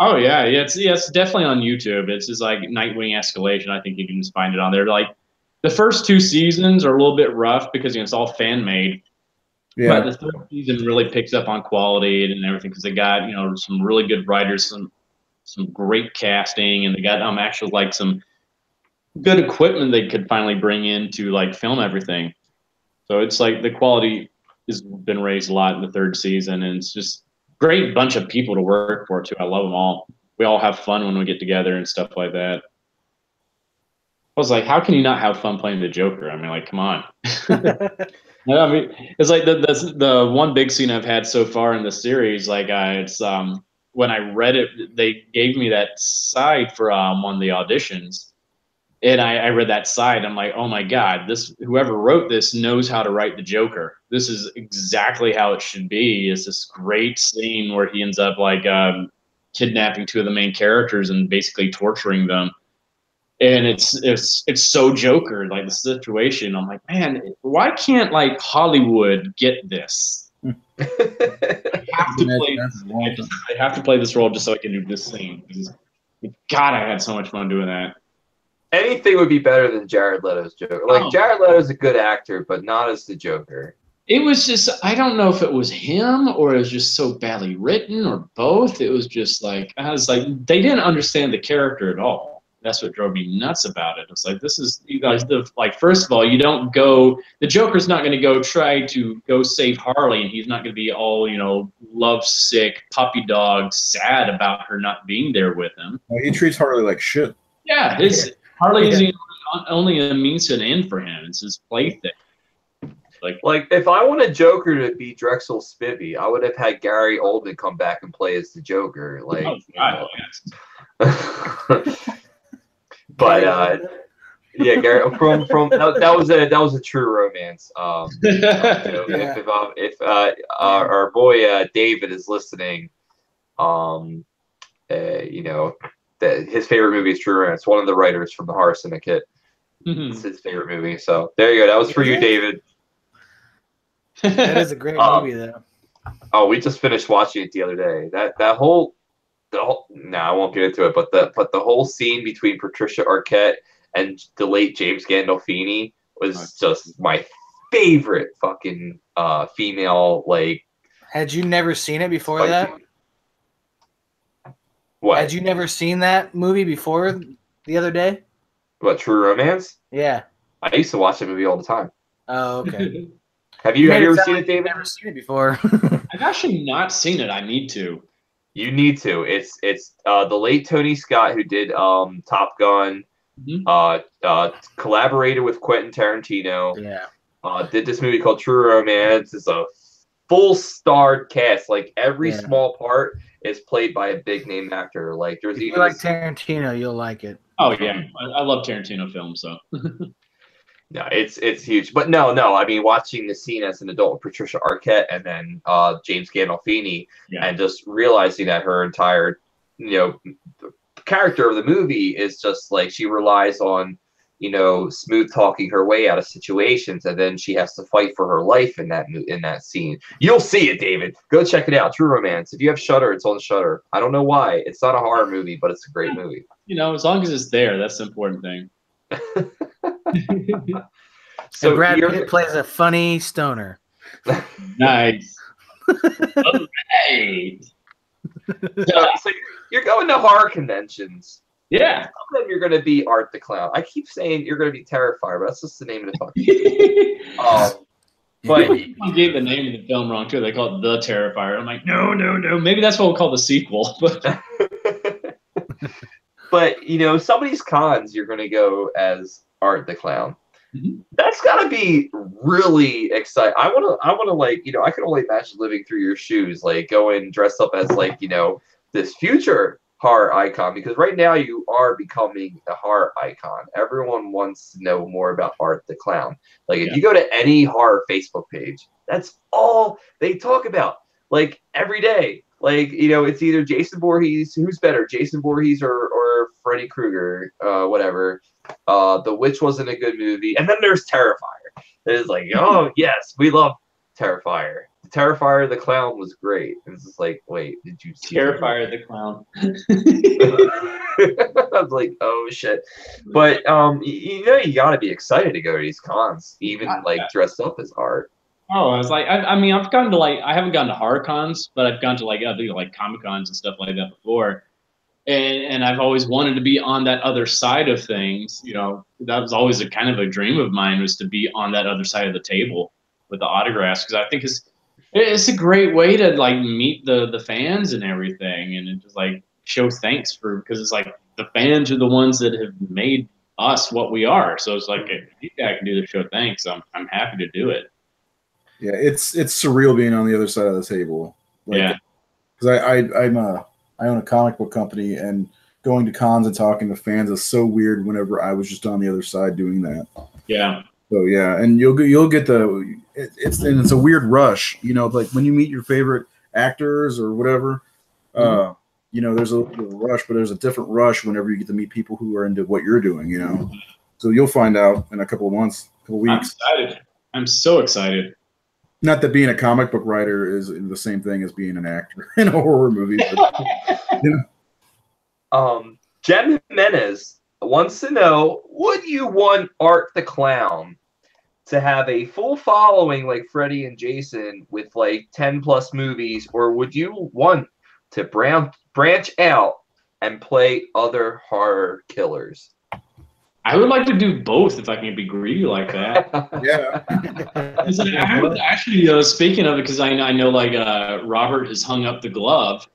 Oh yeah, it's definitely on YouTube. It's just like Nightwing Escalation. I think you can just find it on there. Like the first 2 seasons are a little bit rough because it's all fan made. Yeah. But the 3rd season really picks up on quality and everything because they got some really good writers, some great casting, and they got actually like some good equipment they could finally bring in to like film everything. So it's like the quality has been raised a lot in the 3rd season, and it's just great bunch of people to work for too. I love them all. We all have fun when we get together and stuff like that. I was like, how can you not have fun playing the Joker? I mean, like, come on. I mean, it's like the one big scene I've had so far in the series. Like, it's when I read it, they gave me that side for one of the auditions, and I read that side. I'm like, oh my god, this whoever wrote this knows how to write the Joker. This is exactly how it should be. It's this great scene where he ends up like kidnapping two of the main characters and basically torturing them. And it's so Joker, like the situation. I'm like, man, why can't like Hollywood get this? I have to play this role just so I can do this scene. God, I had so much fun doing that. Anything would be better than Jared Leto's Joker. Like, Jared Leto's a good actor, but not as the Joker. It was just, I don't know if it was him or it was just so badly written or both. It was just like, I was like, they didn't understand the character at all. That's what drove me nuts about it. It's like, this is, you guys, like, first of all, you don't go, the Joker's not going to go try to go save Harley, and he's not going to be all, you know, lovesick, puppy dog, sad about her not being there with him. Well, he treats Harley like shit. Yeah, Harley is only a means to an end for him. It's his plaything. Like if I wanted Joker to be Drexel Spivey, I would have had Gary Oldman come back and play as the Joker. Like, but yeah, Gary from that was a true romance. If our boy David is listening, you know that his favorite movie is True Romance. One of the writers from the Horror Syndicate. It's his favorite movie. So there you go. That was for you, David. That is a great movie, though. Oh, we just finished watching it the other day. The whole I won't get into it, but the whole scene between Patricia Arquette and the late James Gandolfini was just my favorite fucking female, like. Had you never seen it before that? What? Had you never seen that movie before the other day? What, True Romance? Yeah. I used to watch that movie all the time. Oh, okay. Have you ever seen it, David? I've never seen it before. I've actually not seen it. I need to. You need to. It's the late Tony Scott who did Top Gun, collaborated with Quentin Tarantino. Yeah. Did this movie called True Romance. It's a full-starred cast. Like, every small part is played by a big-name actor. Like, there's if even you like Tarantino, you'll like it. Oh yeah, I love Tarantino films, so. No, it's huge. But no, I mean, watching the scene as an adult with Patricia Arquette and then James Gandolfini, and just realizing that her entire, you know, character of the movie is just like she relies on, you know, smooth talking her way out of situations, and then she has to fight for her life in that scene. You'll see it, David. Go check it out. True Romance. If you have Shudder, it's on Shudder. I don't know why. It's not a horror movie, but it's a great movie. You know, as long as it's there, that's the important thing. So and Brad Pitt plays a funny stoner. Nice. All right. So you're going to horror conventions. Yeah. Some of them you're going to be Art the Clown. I keep saying you're going to be Terrifier, but that's just the name of the fucking but you gave the name of the film wrong too. They call it The Terrifier. I'm like, no. Maybe that's what we'll call the sequel. But but you know, some of these cons you're going to go as Art the Clown. That's got to be really exciting. I want to like, you know, I can only imagine living through your shoes, like going dressed up as like, you know, this future horror icon, because right now you are becoming a horror icon. Everyone wants to know more about Art the Clown. Like if you go to any horror Facebook page, that's all they talk about, like every day. Like, you know, it's either Jason Voorhees, who's better, Jason Voorhees or Freddy Krueger, whatever. The Witch wasn't a good movie. And then there's Terrifier. It's like, oh, yes, we love Terrifier. Terrifier the Clown was great. And it's just like, wait, did you see Terrifier the Clown? I was like, oh, shit. But, you know, you got to be excited to go to these cons, even, like, dressed up as Art. Oh, I was like, I mean, I've gone to, like, I haven't gone to horror cons, but I've gone to, like, other, like, Comic Cons and stuff like that before. And I've always wanted to be on that other side of things. You know, that was always a kind of a dream of mine, was to be on that other side of the table with the autographs. Because I think It's a great way to like meet the fans and everything, and it just like show thanks for because it's like the fans are the ones that have made us what we are. So it's like if I can do the show thanks, I'm happy to do it. Yeah, it's surreal being on the other side of the table. Like, Yeah. because I own a comic book company, and going to cons and talking to fans is so weird. Whenever I was just on the other side doing that. Yeah. So yeah, and you'll get it's a weird rush, you know, like when you meet your favorite actors or whatever. You know, there's a little bit of a rush, but there's a different rush whenever you get to meet people who are into what you're doing, you know. So you'll find out in a couple of months, couple of weeks. I'm excited. I'm so excited. Not that being a comic book writer is the same thing as being an actor in a horror movie. But, you know. Jem Jimenez wants to know: would you want Art the Clown to have a full following like Freddy and Jason with like 10+ movies, or would you want to branch out and play other horror killers? I would like to do both if I can be greedy like that. Yeah. I would actually, speaking of it, because I know like Robert has hung up the glove.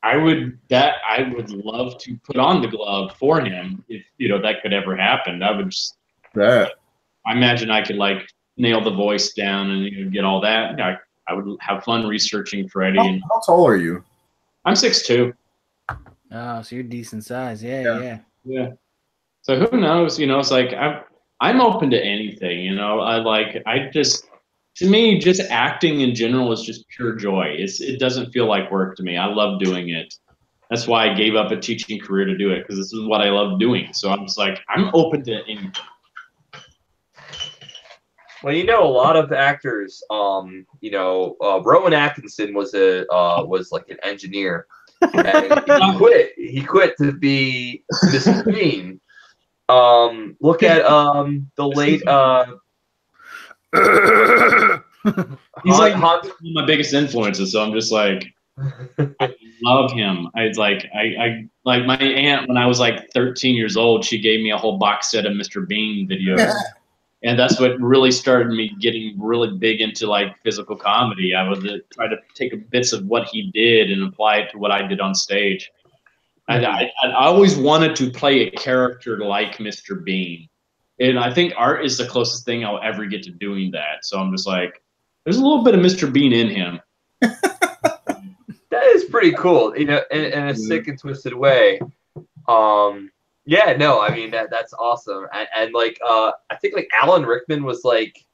I would love to put on the glove for him if that could ever happen. I would just I imagine I could like nail the voice down and get all that. I would have fun researching Freddy. How tall are you? I'm 6'2". Oh, so you're decent size. Yeah. So who knows? It's like I'm open to anything. To me, just acting in general is just pure joy. It doesn't feel like work to me. I love doing it. That's why I gave up a teaching career to do it, because this is what I love doing. So I'm just like, I'm open to anything. Well, a lot of actors. Rowan Atkinson was like an engineer, and he quit. He quit to be Mr. Bean. Look at the late. He's like one of my biggest influences, so I'm just like, I love him. I like my aunt when I was like 13 years old. She gave me a whole box set of Mr. Bean videos. And that's what really started me getting really big into like physical comedy. I would try to take bits of what he did and apply it to what I did on stage. I always wanted to play a character like Mr. Bean. And I think Art is the closest thing I'll ever get to doing that. So I'm just like, there's a little bit of Mr. Bean in him. That is pretty cool, in a sick and twisted way. Yeah, no, I mean that's awesome, and like I think like Alan Rickman was like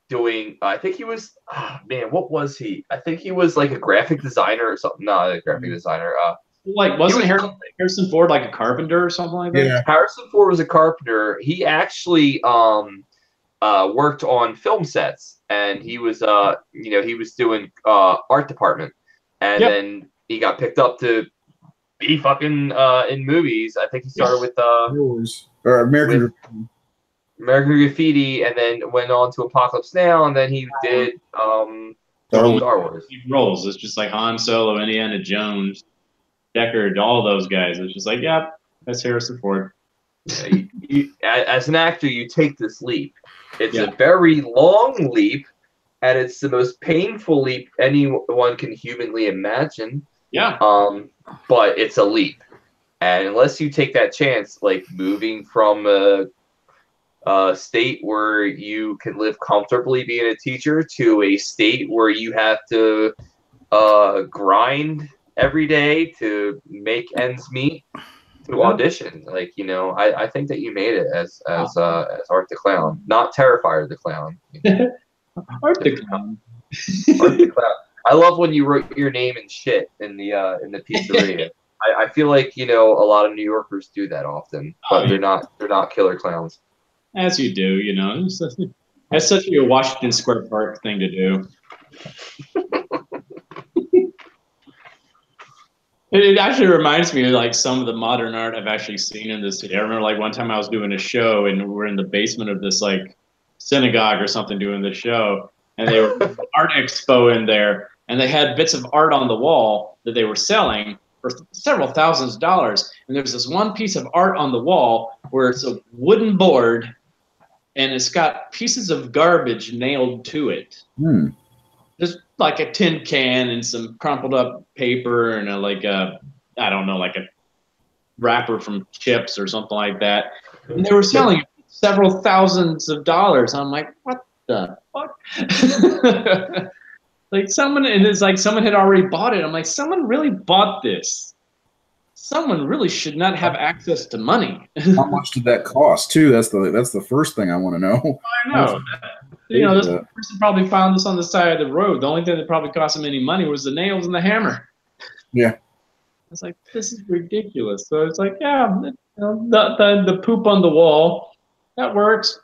doing. I think he was. Man, what was he? I think he was like a graphic designer or something. No, a graphic designer. Like wasn't Harrison Ford like a carpenter or something like that? Yeah, Harrison Ford was a carpenter. He actually worked on film sets, and he was he was doing art department, and then he got picked up to be fucking in movies. I think he started with American Graffiti, and then went on to Apocalypse Now, and then he did Star Wars. Roles. It's just like Han Solo, Indiana Jones, Deckard, all those guys. It's just like, that's Harrison Ford. As an actor, you take this leap. It's a very long leap, and it's the most painful leap anyone can humanly imagine. Yeah. But it's a leap, and unless you take that chance, like moving from a state where you can live comfortably being a teacher to a state where you have to grind every day to make ends meet to audition, I think that you made it as Art the Clown, not Terrifier the Clown. Art the Clown. Art the Clown. I love when you wrote your name and shit in the pizzeria. I feel like a lot of New Yorkers do that often, but they're not killer clowns. As you do, that's such a Washington Square Park thing to do. It actually reminds me of like some of the modern art I've actually seen in this city. I remember like one time I was doing a show and we were in the basement of this like synagogue or something doing the show, and they were art expo in there, and they had bits of art on the wall that they were selling for several thousands of dollars. And there's this one piece of art on the wall where it's a wooden board and it's got pieces of garbage nailed to it. Just like a tin can and some crumpled up paper and I don't know, like a wrapper from chips or something like that. And they were selling it for several thousands of dollars. I'm like, what the fuck? Like someone had already bought it. I'm like, someone really bought this. Someone really should not have access to money. How much did that cost too? That's the first thing I want to know. I know. This person probably found this on the side of the road. The only thing that probably cost him any money was the nails and the hammer. Yeah. It's like, this is ridiculous. So it's like, yeah, the poop on the wall, that works.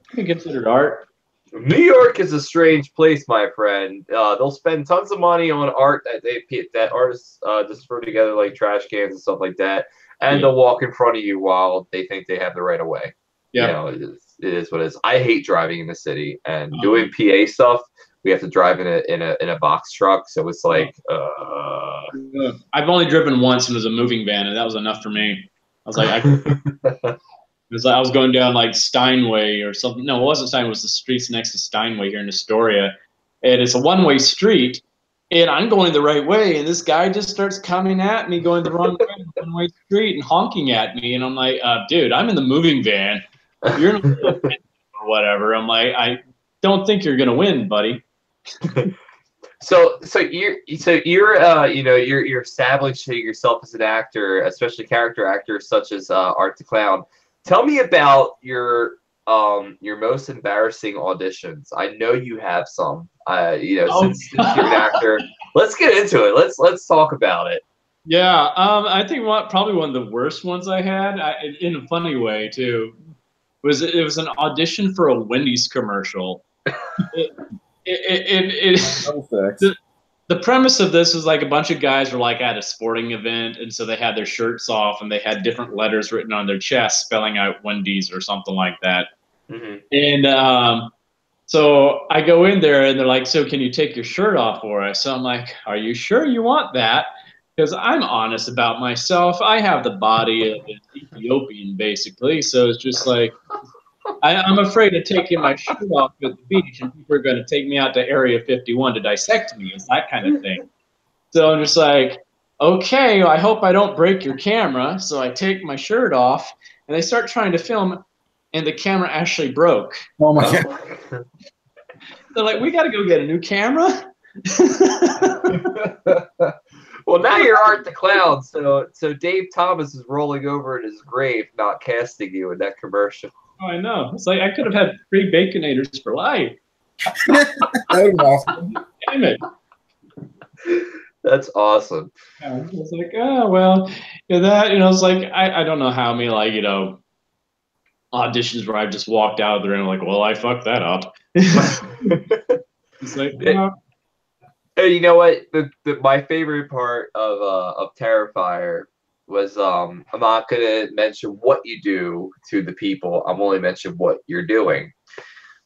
Can be considered art. New York is a strange place, my friend. They'll spend tons of money on art that artists just throw together like trash cans and stuff like that, and they'll walk in front of you while they think they have the right of way. Yeah, it is what it is. I hate driving in the city and doing PA stuff. We have to drive in a box truck, so it's like. I've only driven once, and it was a moving van, and that was enough for me. I was like, I was going down like Steinway or something. No, it wasn't Steinway. It was the streets next to Steinway here in Astoria, and it's a one-way street, and I'm going the right way, and this guy just starts coming at me going the wrong way on the one-way street and honking at me, and I'm like, dude, I'm in the moving van. You're in a or whatever. I'm like, I don't think you're gonna win, buddy. So you're establishing yourself as an actor, especially character actor such as Art the Clown. Tell me about your most embarrassing auditions. I know you have some. Since you're an actor, let's get into it. Let's talk about it. Yeah, I think probably one of the worst ones I had, in a funny way too, was it was an audition for a Wendy's commercial. The premise of this was like a bunch of guys were like at a sporting event, and so they had their shirts off and they had different letters written on their chest spelling out Wendy's or something like that. Mm-hmm. And so I go in there and they're like, so can you take your shirt off for us? So I'm like, are you sure you want that? Because I'm honest about myself. I have the body of an Ethiopian, basically. So it's just like, I'm afraid of taking my shirt off at the beach, and people are going to take me out to Area 51 to dissect me. It's that kind of thing. So I'm just like, okay, I hope I don't break your camera. So I take my shirt off, and they start trying to film, and the camera actually broke. Oh, my God. They're like, we got to go get a new camera? Well, now you're Art the Clown, so Dave Thomas is rolling over in his grave, not casting you in that commercial. Oh, I know. It's like I could have had 3 Baconators for life. That was awesome. Damn it. That's awesome. Yeah, I was like, oh, well, it's like, I don't know how many, auditions where I just walked out of the room like, well, I fucked that up. It's like, Hey, you know what? My favorite part of Terrifier was I'm not gonna mention what you do to the people. I'm only mention what you're doing.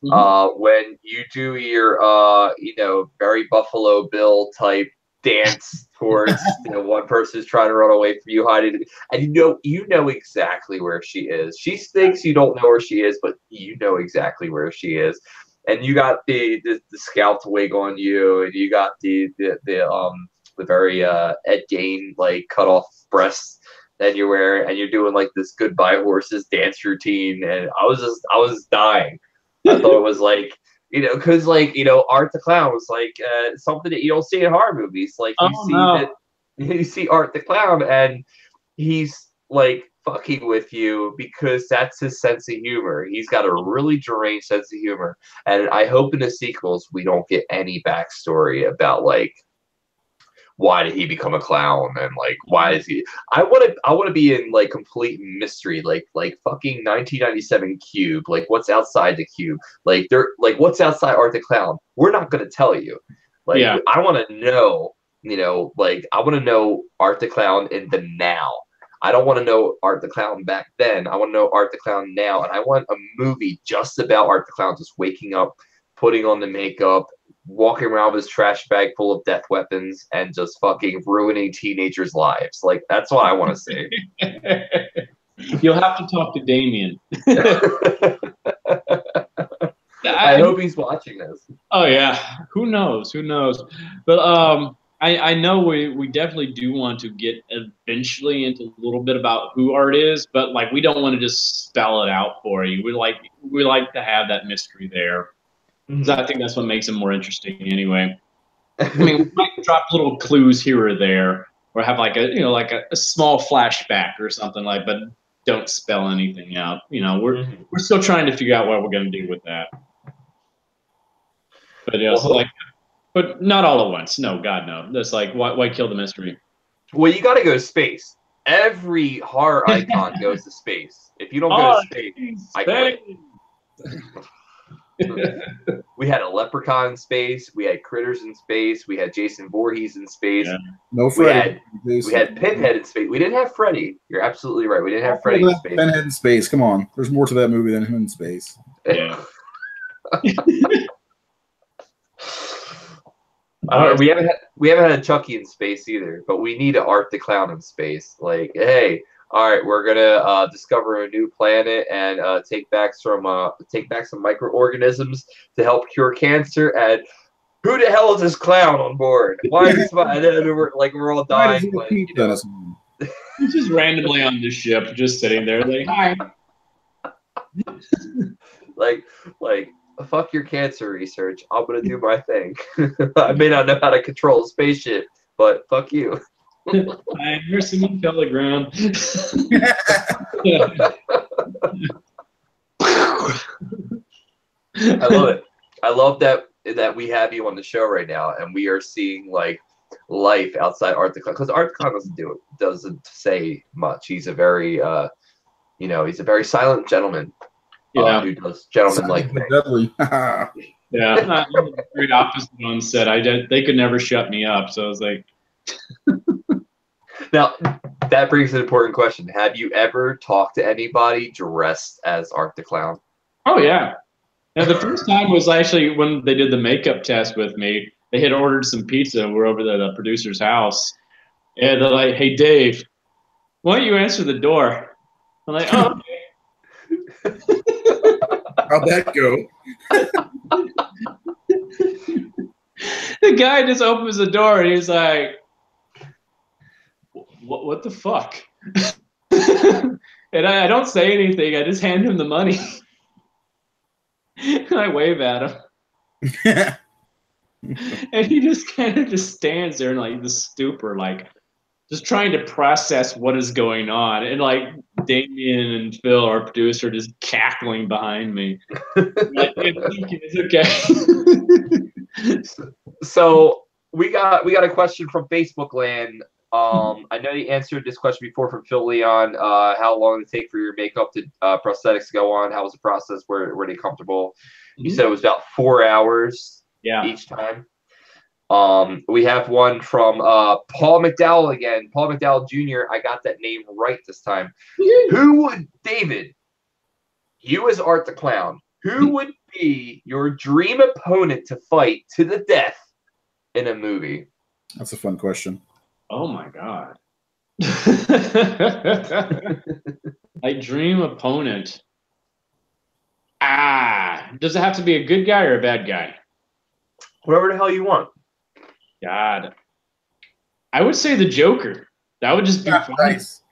Mm-hmm. When you do your very Buffalo Bill type dance towards one person is trying to run away from you, hiding, and you know exactly where she is. She thinks you don't know where she is, but you know exactly where she is. And you got the scalped wig on you, and you got the very Ed Gein cut off breasts that you're wearing, and you're doing like this Goodbye Horses dance routine, and I was dying. I thought it was because Art the Clown was something that you don't see in horror movies. You see Art the Clown, and he's fucking with you because that's his sense of humor. He's got a really deranged sense of humor, and I hope in the sequels we don't get any backstory about why did he become a clown and why is he. I want to be in complete mystery, like fucking 1997 Cube, what's outside the cube, what's outside Art the Clown. We're not gonna tell you. I want to know, I want to know Art the Clown in the now. I don't want to know Art the Clown back then. I want to know Art the Clown now. And I want a movie just about Art the Clown just waking up, putting on the makeup, walking around with his trash bag full of death weapons, and just fucking ruining teenagers' lives. That's what I want to see. You'll have to talk to Damien. I hope he's watching this. Oh yeah, who knows? Who knows? But I know we definitely do want to get eventually into a little bit about who Art is, but like we don't want to just spell it out for you. We like to have that mystery there. So I think that's what makes him more interesting anyway. I mean, we might drop little clues here or there, or have like a small flashback or something like, but don't spell anything out. You know, we're still trying to figure out what we're going to do with that. But yeah, so like, but not all at once. No, God, no. That's like, why kill the mystery? Well, you got to go to space. Every horror icon goes to space. If you don't go to space, I quit. We had a leprechaun in space. We had critters in space. We had Jason Voorhees in space. Yeah. No Freddy. We had Pinhead in space. We didn't have Freddy. You're absolutely right. We didn't have Freddy in space. Pinhead in space. Come on. There's more to that movie than him in space. Yeah. We haven't had Chucky in space either, but we need Art the Clown in space. Like, hey, all right, we're gonna discover a new planet and take back some microorganisms to help cure cancer. And who the hell is this clown on board? Why is this? And then we're all dying. Like, he's just randomly on the ship, just sitting there, like, hi. like. Fuck your cancer research. I'm gonna do my thing. I may not know how to control a spaceship, but fuck you. I'm nursing in Telegram. I love it. I love that we have you on the show right now, and we are seeing like life outside Art the Clown, because Art the Clown doesn't say much. He's a very he's a very silent gentleman. Yeah, who does gentlemen like me. Yeah, I'm the very opposite on set. They could never shut me up, so I was like. Now, that brings an important question. Have you ever talked to anybody dressed as Art the Clown? Oh yeah. Now the first time was actually when they did the makeup test with me. They had ordered some pizza. We're over at the producer's house, and they're like, "Hey Dave, why don't you answer the door?" I'm like, "Oh." Okay. How'd that go? The guy just opens the door and he's like, what the fuck? And I don't say anything. I just hand him the money. And I wave at him. And he just kind of just stands there in like the stupor, like just trying to process what is going on. And like Damien and Phil, our producer, just cackling behind me. Like, it's okay. So we got a question from Facebook land. I know you answered this question before from Phil Leon. How long did it take for your makeup to prosthetics to go on? How was the process? Were they comfortable? You said it was about 4 hours each time. We have one from Paul McDowell again. Paul McDowell Jr. I got that name right this time. Who would, David, you as Art the Clown, who would be your dream opponent to fight to the death in a movie? That's a fun question. Oh my God. Like dream opponent. Does it have to be a good guy or a bad guy? Whatever the hell you want. God. I would say the Joker. That would just be fun. Nice.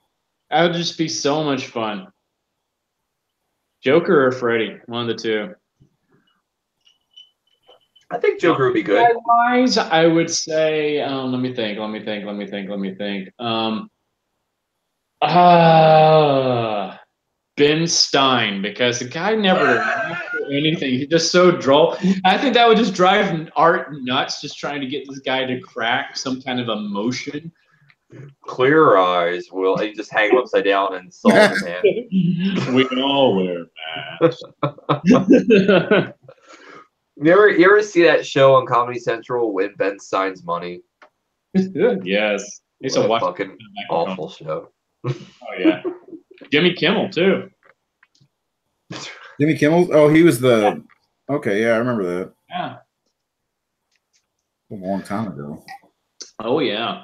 That would just be so much fun. Joker or Freddy, one of the two. I think Joker would be good. Wise, I would say. Let me think. Ben Stein, because the guy never laughed or anything. He's just so droll. I think that would just drive Art nuts, just trying to get this guy to crack some kind of emotion. Clear eyes, Will. You just hang him upside down and solve his hand. We can all wear masks. You ever see that show on Comedy Central, Win Ben Stein's Money? Yes. It's a fucking awful show. Oh, yeah. Jimmy Kimmel, too. Jimmy Kimmel? Oh, he was the... Okay, yeah, I remember that. Yeah. A long time ago. Oh, yeah.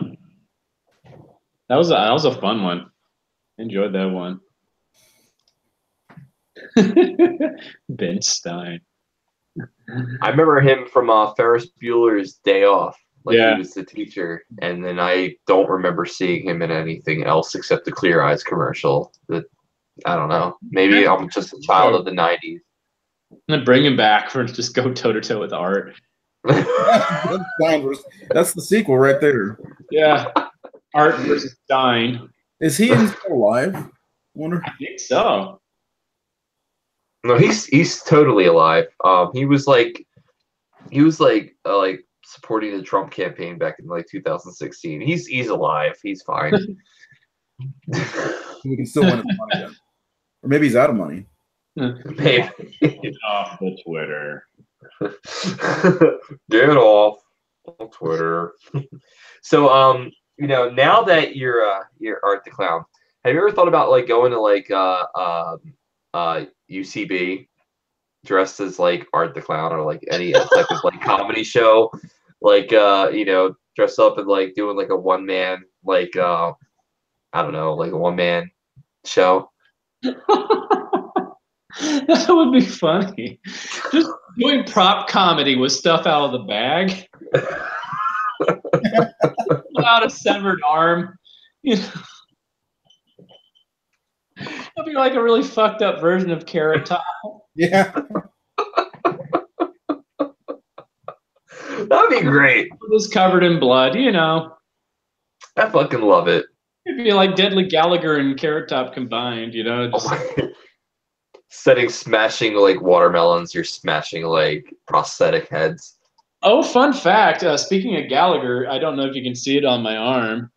That was a fun one. Enjoyed that one. Ben Stein. I remember him from Ferris Bueller's Day Off. Like Yeah. he was the teacher, and then I don't remember seeing him in anything else except the Clear Eyes commercial. That I don't know. Maybe I'm just a child of the '90s. I'm gonna bring him back for just go toe to toe with Art. That's the sequel right there. Yeah, Art versus Stein. Is he still alive? I wonder. I think so. No, he's totally alive. He was like supporting the Trump campaign back in like 2016. He's alive. He's fine. He can still win his money then. Or maybe he's out of money. Maybe. Get off the Twitter. Get off on Twitter. So now that you're Art the Clown, have you ever thought about like going to like UCB dressed as like Art the Clown or like any type of like comedy show, like dress up and like doing like a one man like I don't know, like a one man show? That would be funny. Just doing prop comedy with stuff out of the bag. Without a severed arm. That'd be like a really fucked up version of Carrot Top. Yeah. That'd be great. It was covered in blood, I fucking love it. It'd be like Deadly Gallagher and Carrot Top combined, Smashing like watermelons, you're smashing like prosthetic heads. Oh, fun fact. Speaking of Gallagher, I don't know if you can see it on my arm,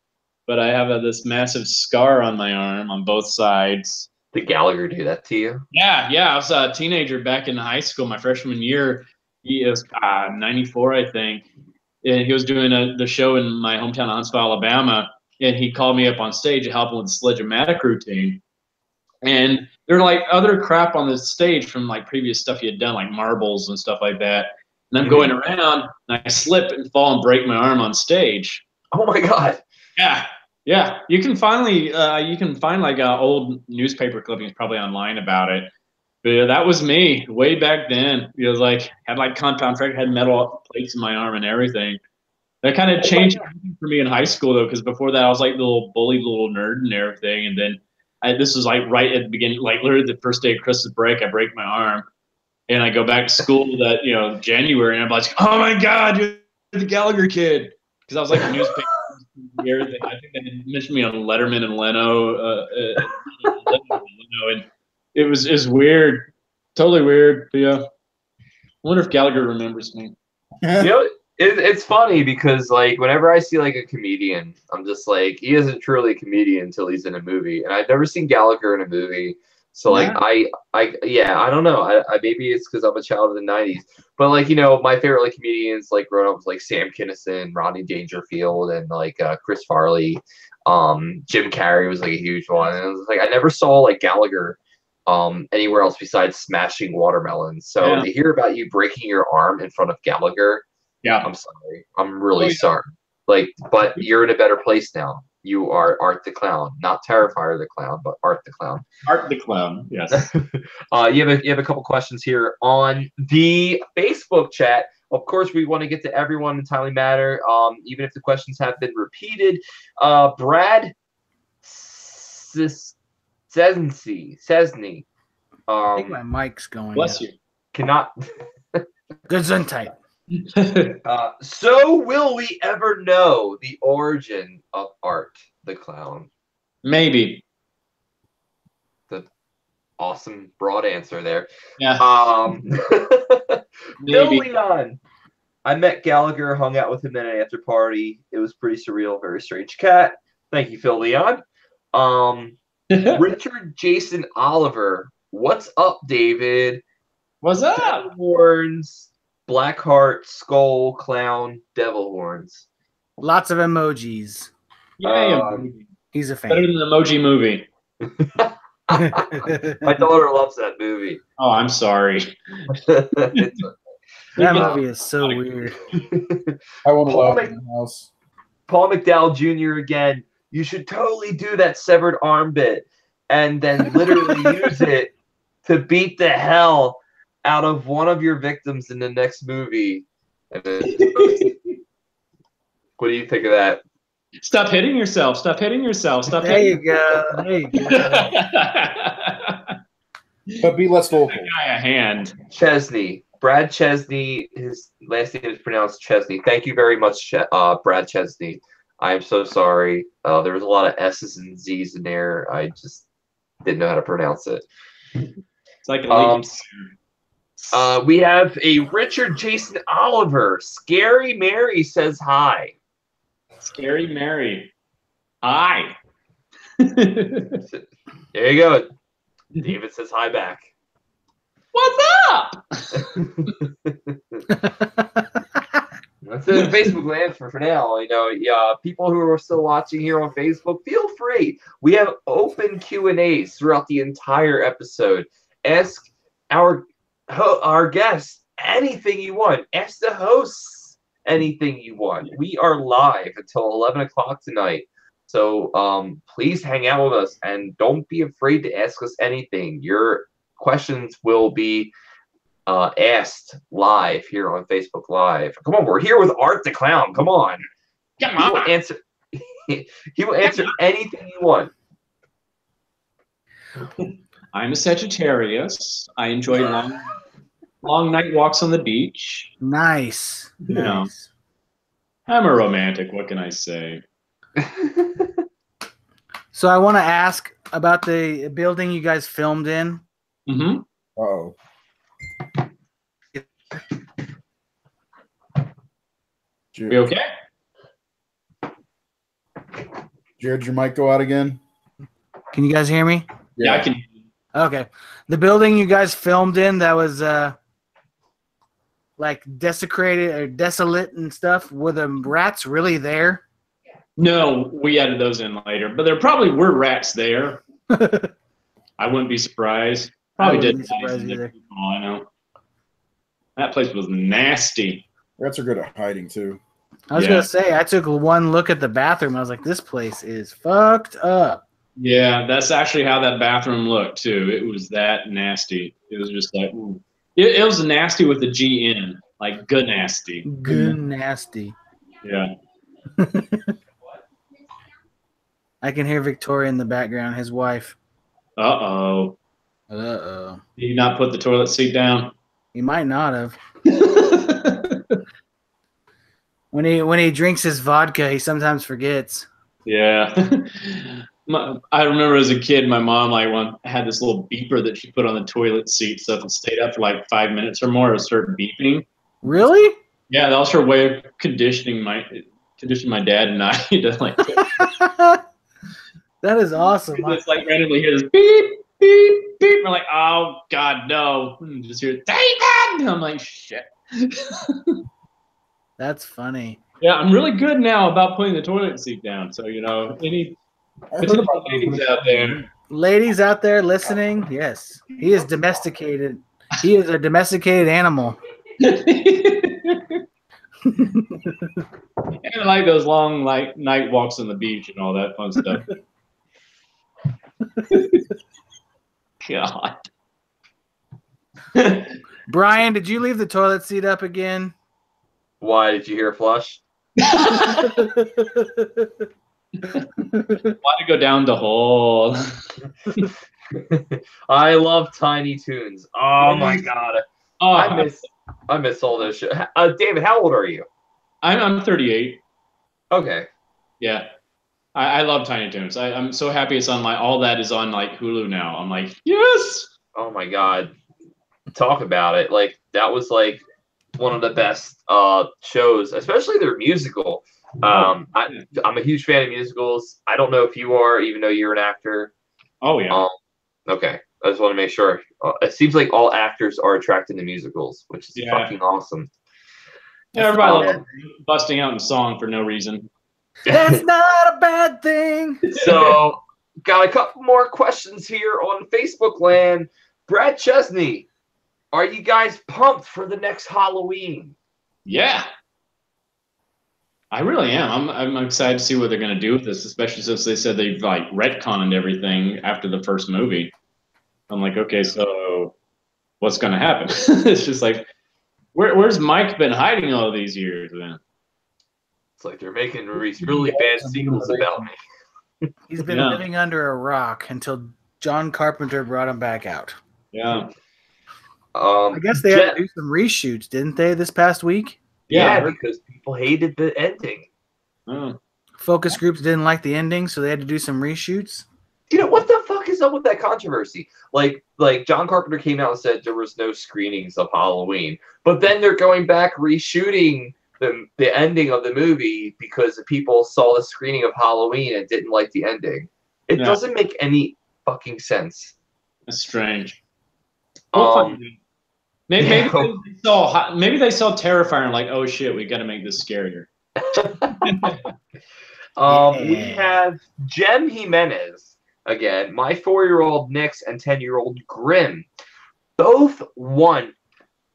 but I have this massive scar on my arm on both sides. Did Gallagher do that to you? Yeah. I was a teenager back in high school, my freshman year. He is 94, I think. And he was doing the show in my hometown of Huntsville, Alabama. And he called me up on stage to help him with the Sledge-O-Matic routine. And there are like other crap on the stage from like previous stuff he had done, like marbles and stuff like that. And I'm going around and I slip and fall and break my arm on stage. Oh my God. Yeah. You can find like old newspaper clippings probably online about it. But yeah, that was me way back then. It was like had like compound fracture, had metal plates in my arm and everything. That kind of changed everything for me in high school though, because before that I was like the little bully little nerd and everything, and then this was like right at the beginning, like literally the first day of Christmas break, I break my arm, and I go back to school that January, and I'm like, oh my God, you're the Gallagher kid, because I was like a newspaper and everything. I think they mentioned me on Letterman and Leno, and it was weird, totally weird. But yeah, I wonder if Gallagher remembers me. It's funny because like whenever I see like a comedian, I'm just like, he isn't truly a comedian until he's in a movie, and I've never seen Gallagher in a movie. So like I don't know. I maybe it's because I'm a child of the '90s, but like my favorite like comedians like growing up was like Sam Kinison, Rodney Dangerfield, and like Chris Farley. Jim Carrey was like a huge one, and it was like I never saw like Gallagher anywhere else besides smashing watermelons. So to hear about you breaking your arm in front of Gallagher. Yeah, I'm sorry. I'm really sorry. Like, but you're in a better place now. You are Art the Clown, not Terrifier the Clown, but Art the Clown. Art the Clown, yes. You have a couple questions here on the Facebook chat. Of course, we want to get to everyone in a timely manner, even if the questions have been repeated. Brad Cesny. I think my mic's going. Bless you. Cannot. Gesundheit. So will we ever know the origin of Art the Clown? Maybe. The awesome broad answer there. Yeah. Bill Leon. I met Gallagher, hung out with him at an after party. It was pretty surreal, very strange cat. Thank you, Phil Leon. Richard Jason Oliver. What's up, David? What's up? Horns. Black heart, skull, clown, devil horns. Lots of emojis. Yeah, he's a fan. Better than the Emoji Movie. My daughter loves that movie. Oh, I'm sorry. That movie is so weird. I won't allow it in the house. Paul McDowell Jr. again. You should totally do that severed arm bit and then literally use it to beat the hell out of one of your victims in the next movie. And then, what do you think of that? Stop hitting yourself. Stop hitting yourself. Stop There hitting you go. There you go. But be less vocal. Guy a hand. Chesney. Brad Chesney. His last name is pronounced Chesney. Thank you very much, Brad Chesney. I'm so sorry. There was a lot of S's and Z's in there. I just didn't know how to pronounce it. It's like a we have a Richard Jason Oliver. Scary Mary says hi. Scary Mary. Hi. There you go. David says hi back. What's up? That's it in Facebook land for now. You know, yeah, people who are still watching here on Facebook, feel free. We have open Q&As throughout the entire episode. Ask our guests anything you want. Ask the hosts anything you want. We are live until 11 o'clock tonight. So please hang out with us and don't be afraid to ask us anything. Your questions will be asked live here on Facebook Live. Come on, we're here with Art the Clown. Come on. Come on. He will answer, he will answer anything you want. I'm a Sagittarius. I enjoy long night walks on the beach. Nice. You know. Nice. I'm a romantic. What can I say? So I want to ask about the building you guys filmed in. Mm-hmm. Uh-oh. We okay? Jared, did your mic go out again? Can you guys hear me? Yeah, I can. Okay. The building you guys filmed in that was like desecrated or desolate and stuff, were the rats really there? No, we added those in later, but there probably were rats there. I wouldn't be surprised. Probably wouldn't did. be surprised either. I know. That place was nasty. Rats are good at hiding, too. I was Yeah. going to say, I took one look at the bathroom. I was like, this place is fucked up. Yeah, that's actually how that bathroom looked, too. It was that nasty. It was just like, ooh. It was nasty with the G in, like good nasty. Good nasty. Yeah. I can hear Victoria in the background, his wife. Uh-oh. Uh-oh. Did you not put the toilet seat down? He might not have. When he drinks his vodka, he sometimes forgets. Yeah. I remember as a kid, my mom had this little beeper that she put on the toilet seat, so if it stayed up for like 5 minutes or more, it would start beeping. Really? Yeah, that was her way of conditioning my dad and I to like. That is awesome. It's like randomly hear this beep, beep, beep. We're like, oh God, no! And just hear David. I'm like, shit. That's funny. Yeah, I'm really good now about putting the toilet seat down. So any potential ladies out there. Ladies out there listening, yes, he is domesticated. He is a domesticated animal. And I like those long night walks on the beach and all that fun stuff. God. Brian, did you leave the toilet seat up again? Why did you hear a flush? Why to go down the hole? I love Tiny Toons. Oh my God. Oh, I miss all those shows. David, how old are you? I'm 38. Okay. Yeah. I love Tiny Toons. I'm so happy it's on all that is on like Hulu now. I'm like, yes. Oh my God. Talk about it. Like that was like one of the best shows, especially their musical. I'm a huge fan of musicals. I don't know if you are, even though you're an actor. Oh yeah. Okay. I just want to make sure. It seems like all actors are attracted to musicals, which is fucking awesome. Yeah, everybody loves busting out in song for no reason. That's not a bad thing. So, got a couple more questions here on Facebook land. Brad Chesney, are you guys pumped for the next Halloween? Yeah. I really am. I'm excited to see what they're going to do with this, especially since they said they've like retconned everything after the first movie. I'm like, okay, so what's going to happen? It's just like, where's Mike been hiding all these years, man? It's like they're making really bad sequels about me. He's been living under a rock until John Carpenter brought him back out. Yeah. I guess they had to do some reshoots, didn't they, this past week? Yeah, because people hated the ending. Oh. Focus groups didn't like the ending, so they had to do some reshoots. You know, what the fuck is up with that controversy? Like John Carpenter came out and said there was no screenings of Halloween, but then they're going back reshooting the ending of the movie because the people saw the screening of Halloween and didn't like the ending. It doesn't make any fucking sense. That's strange. Maybe they saw Terrifier and like, oh shit, we got to make this scarier. We have Jem Jimenez again. My 4-year-old Nix and 10-year-old Grim both want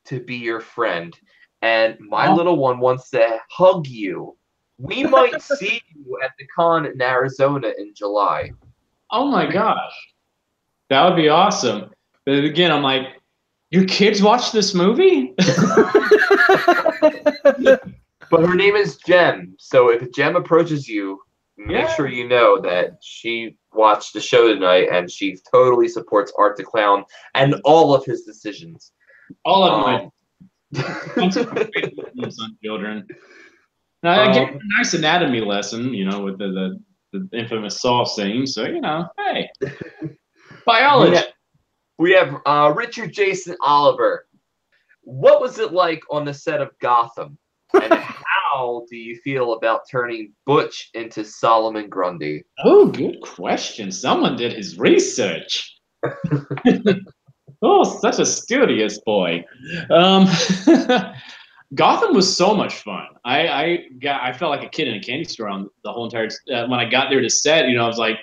to be your friend, and my little one wants to hug you. We might see you at the con in Arizona in July. Oh my gosh, that would be awesome. But again, I'm like, your kids watch this movie? But her name is Jem, so if Jem approaches you, make sure you know that she watched the show tonight and she totally supports Art the Clown and all of his decisions. All of my on children. Now, I get a nice anatomy lesson, you know, with the infamous saw scene. So, you know, hey, biology. We have Richard Jason Oliver. What was it like on the set of Gotham? And how do you feel about turning Butch into Solomon Grundy? Oh, good question. Someone did his research. Oh, such a studious boy. Gotham was so much fun. I felt like a kid in a candy store on the whole entire. When I got there to set, you know, I was like,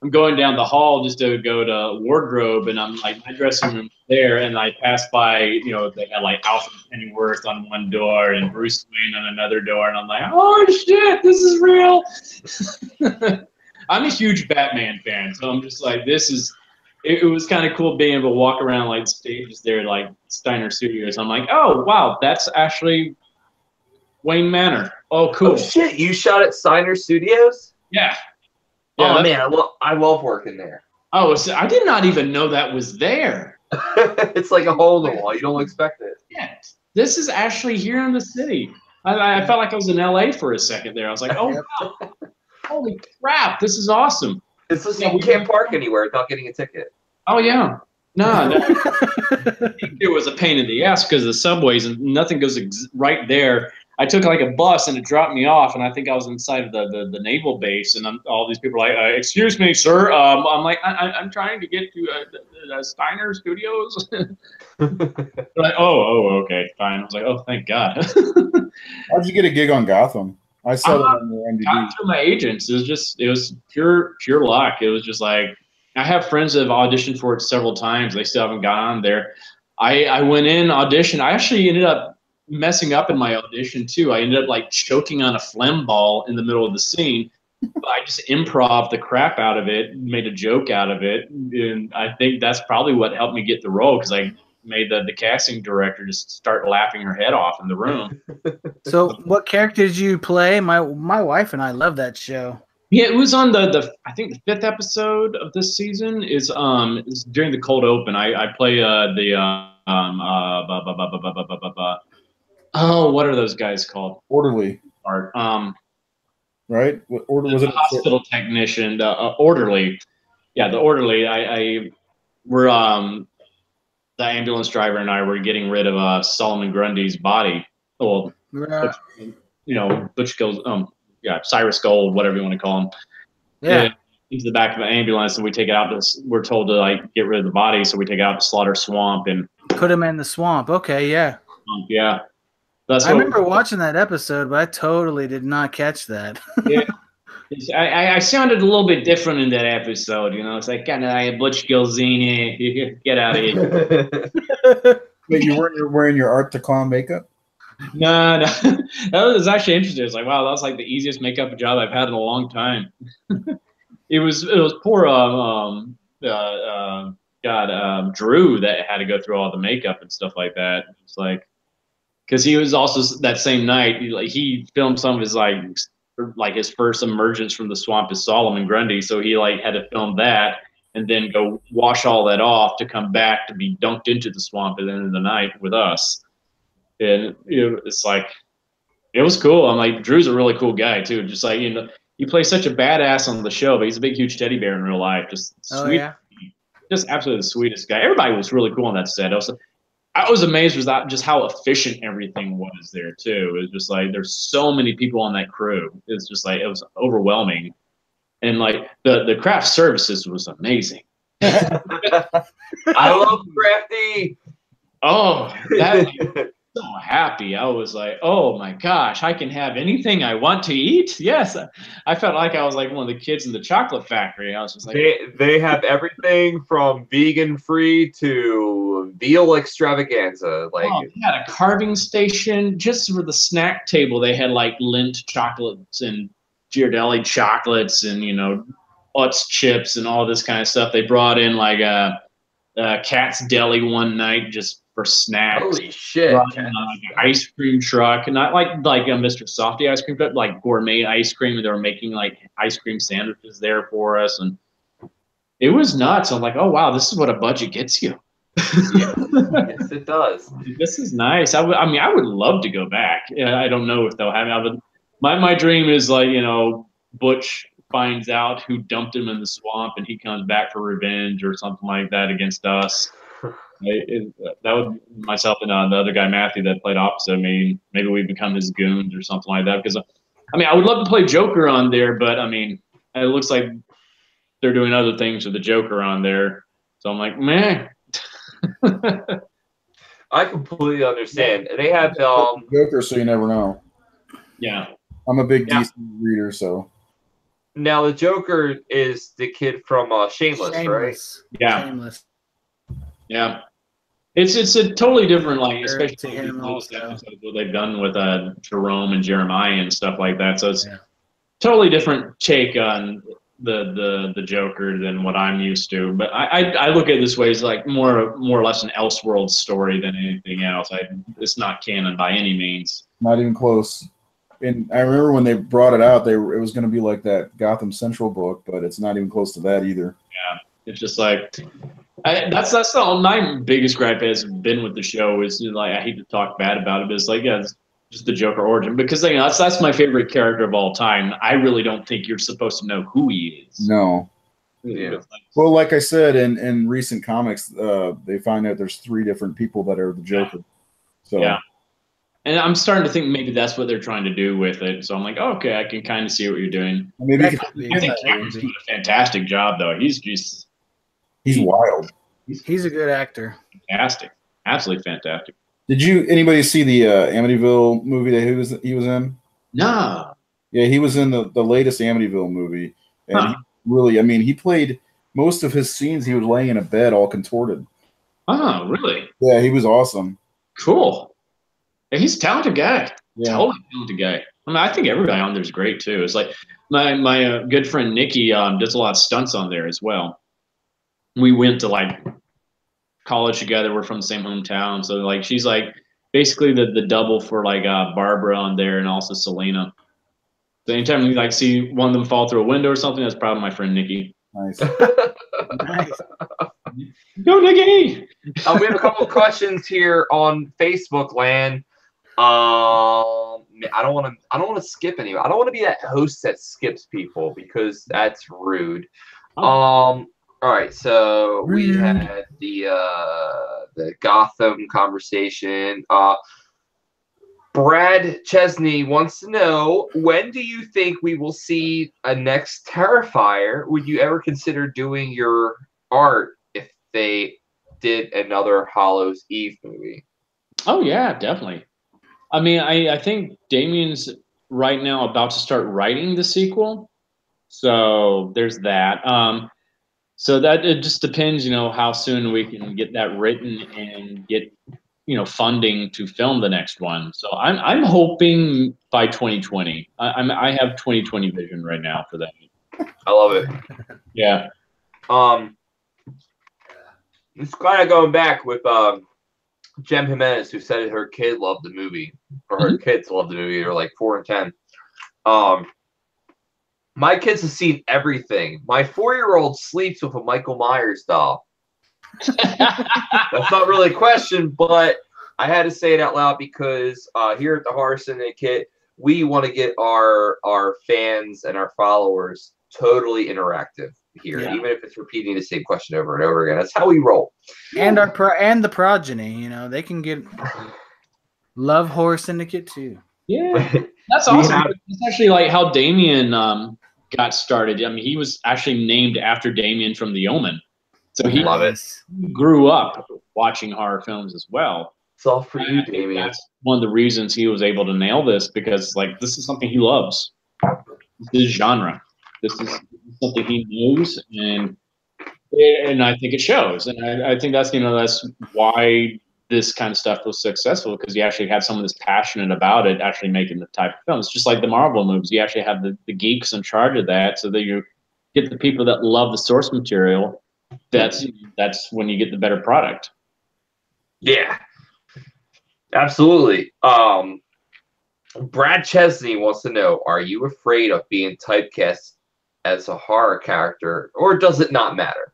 I'm going down the hall just to go to wardrobe, and I'm like, my dressing room there, and I passed by, you know, they had like Alfred Pennyworth on one door and Bruce Wayne on another door, and I'm like, oh shit, this is real. I'm a huge Batman fan, so I'm just like, this is. It was kind of cool being able to walk around like stages there, like Steiner Studios. I'm like, oh wow, that's actually Wayne Manor. Oh cool. Oh shit, you shot at Steiner Studios? Yeah. Oh man, I love working there. Oh, so I did not even know that was there. It's like a hole in the wall. You don't expect it. Yeah, this is actually here in the city. I felt like I was in LA for a second there. I was like, oh wow, holy crap, this is awesome. It's just you can't park anywhere without getting a ticket. Oh yeah, no. It was a pain in the ass because the subways and nothing goes right there. I took like a bus and it dropped me off, and I think I was inside of the naval base, and all these people are like, "Excuse me, sir." I'm like, I'm trying to get to the Steiner Studios. Like, oh, okay, fine. I was like, oh, thank God. How'd you get a gig on Gotham? I saw that on the MDB. Got through my agents. It was pure luck. It was just like, I have friends that have auditioned for it several times. They still haven't got on there. I went in, auditioned. I actually ended up messing up in my audition too. I ended up like choking on a phlegm ball in the middle of the scene. But I just improv the crap out of it, made a joke out of it, and I think that's probably what helped me get the role, because I made the casting director just start laughing her head off in the room. So what character did you play? My wife and I love that show. Yeah, it was on the I think the 5th episode of this season is during the cold open. I play what are those guys called? Orderly. Right? Was it hospital technician? The orderly. Yeah, the orderly. We're the ambulance driver and I were getting rid of Solomon Grundy's body. Well, Butch Gold, Cyrus Gold, whatever you want to call him. Yeah. Into the back of an ambulance, and we take it out. We're told to like get rid of the body, so we take it out to Slaughter Swamp and put him in the swamp. Okay, yeah. Yeah. That's I remember watching that episode, but I totally did not catch that. Yeah. I sounded a little bit different in that episode, you know. It's like kind of Butch Gilzini, get out of here. Wait, you weren't wearing your Art the Clown makeup? No, that was actually interesting. It's like, wow, that was like the easiest makeup job I've had in a long time. It was poor Drew that had to go through all the makeup and stuff like that. It's like, because he was also that same night, he filmed some of his like his first emergence from the swamp as Solomon Grundy, so he like had to film that and then go wash all that off to come back to be dunked into the swamp at the end of the night with us. And it's like, it was cool. I'm like, Drew's a really cool guy too. Just like, he plays such a badass on the show, but he's a big, huge teddy bear in real life. Just sweet, just absolutely the sweetest guy. Everybody was really cool on that set. I was amazed with that, just how efficient everything was there too. It was just like, there's so many people on that crew. It's just like, it was overwhelming. And like the craft services was amazing. I love Crafty. Oh, that so happy. I was like, oh my gosh, I can have anything I want to eat. Yes. I felt like I was like one of the kids in the chocolate factory. I was just like, they have everything from vegan free to veal extravaganza. Like, they had a carving station just for the snack table. They had like Lindt chocolates and Ghirardelli chocolates and, Utz chips and all this kind of stuff. They brought in like a Cat's Deli one night just for snacks. Holy shit! Brought in, like, an ice cream truck, and not like a Mr. Softy ice cream, but like gourmet ice cream. And they were making like ice cream sandwiches there for us, and it was nuts. I'm like, oh wow, this is what a budget gets you. Yes, it does. This is nice. I would love to go back. I don't know if they'll have me. My dream is like, Butch finds out who dumped him in the swamp and he comes back for revenge or something like that against us. That would, myself and the other guy, Matthew, that played opposite me, maybe we become his goons or something like that. Because, I would love to play Joker on there, but, it looks like they're doing other things with the Joker on there. So I'm like, man. I completely understand. They have Joker, so you never know. Yeah. I'm a big DC reader, so. Now the Joker is the kid from Shameless, right? Yeah. Shameless. Yeah. It's a totally different, like, especially to him also. what they've done with Jerome and Jeremiah and stuff like that. So it's totally different take on the Joker than what I'm used to. But I look at it this way as like more or less an Elseworld story than anything else. It's not canon by any means. Not even close. And I remember when they brought it out, it was going to be like that Gotham Central book, but it's not even close to that either. Yeah, it's just like that's my biggest gripe has been with the show is like I hate to talk bad about it, but it's like it's just the Joker origin because that's my favorite character of all time. I really don't think you're supposed to know who he is. No. Yeah. Well, like I said, in recent comics, they find out there's 3 different people that are the Joker. So yeah. And I'm starting to think maybe that's what they're trying to do with it. So I'm like, oh, okay, I can kind of see what you're doing. Maybe I think Cameron's doing a fantastic job, though. He's wild. He's a good actor. Fantastic, absolutely fantastic. Did anybody see the Amityville movie that he was in? No. Yeah, he was in the latest Amityville movie, and he really, he played most of his scenes. He was laying in a bed, all contorted. Oh, really? Yeah, he was awesome. Cool. Yeah, he's a talented guy. Yeah. Totally talented guy. I think everybody on there is great too. It's like my good friend Nikki does a lot of stunts on there as well. We went to like college together. We're from the same hometown, so like she's like basically the double for like Barbara on there and also Selena. So anytime you like see one of them fall through a window or something, that's probably my friend Nikki. Nice. Nice. Go Nikki! We have a couple of questions here on Facebook land. I don't want to skip any. I don't want to be that host that skips people because that's rude. All right, so we had the Gotham conversation. Brad Chesney wants to know, when do you think we will see a next Terrifier? Would you ever consider doing your art if they did another Hallows Eve movie? Oh yeah, definitely. I think Damien's right now about to start writing the sequel. So there's that. So that it just depends, how soon we can get that written and get, funding to film the next one. So I'm hoping by 2020. I have 2020 vision right now for that. I love it. Yeah. It's kind of going back with Jem Jimenez, who said her kid loved the movie, or her kids loved the movie. They're like 4 and 10. My kids have seen everything. My 4-year-old sleeps with a Michael Myers doll. That's not really a question, but I had to say it out loud because here at the Horror Syndicate, we want to get our fans and our followers totally interactive here, even if it's repeating the same question over and over again. That's how we roll. And the progeny, you know, they can get love Horror Syndicate too. Yeah, that's awesome. It's actually like how Damien got started. I mean, he was actually named after Damien from The Omen, so he grew up watching horror films as well. It's all for you, Damien. That's one of the reasons he was able to nail this, because like this is something he loves. This is genre. This is something he knows, and I think it shows. And I think that's that's why this kind of stuff was successful, because you actually have someone that's passionate about it actually making the type of films. Just like the Marvel movies, you actually have the geeks in charge of that, so that you get the people that love the source material. That's when you get the better product. Yeah, absolutely. Brad Chesney wants to know, are you afraid of being typecast as a horror character, or does it not matter?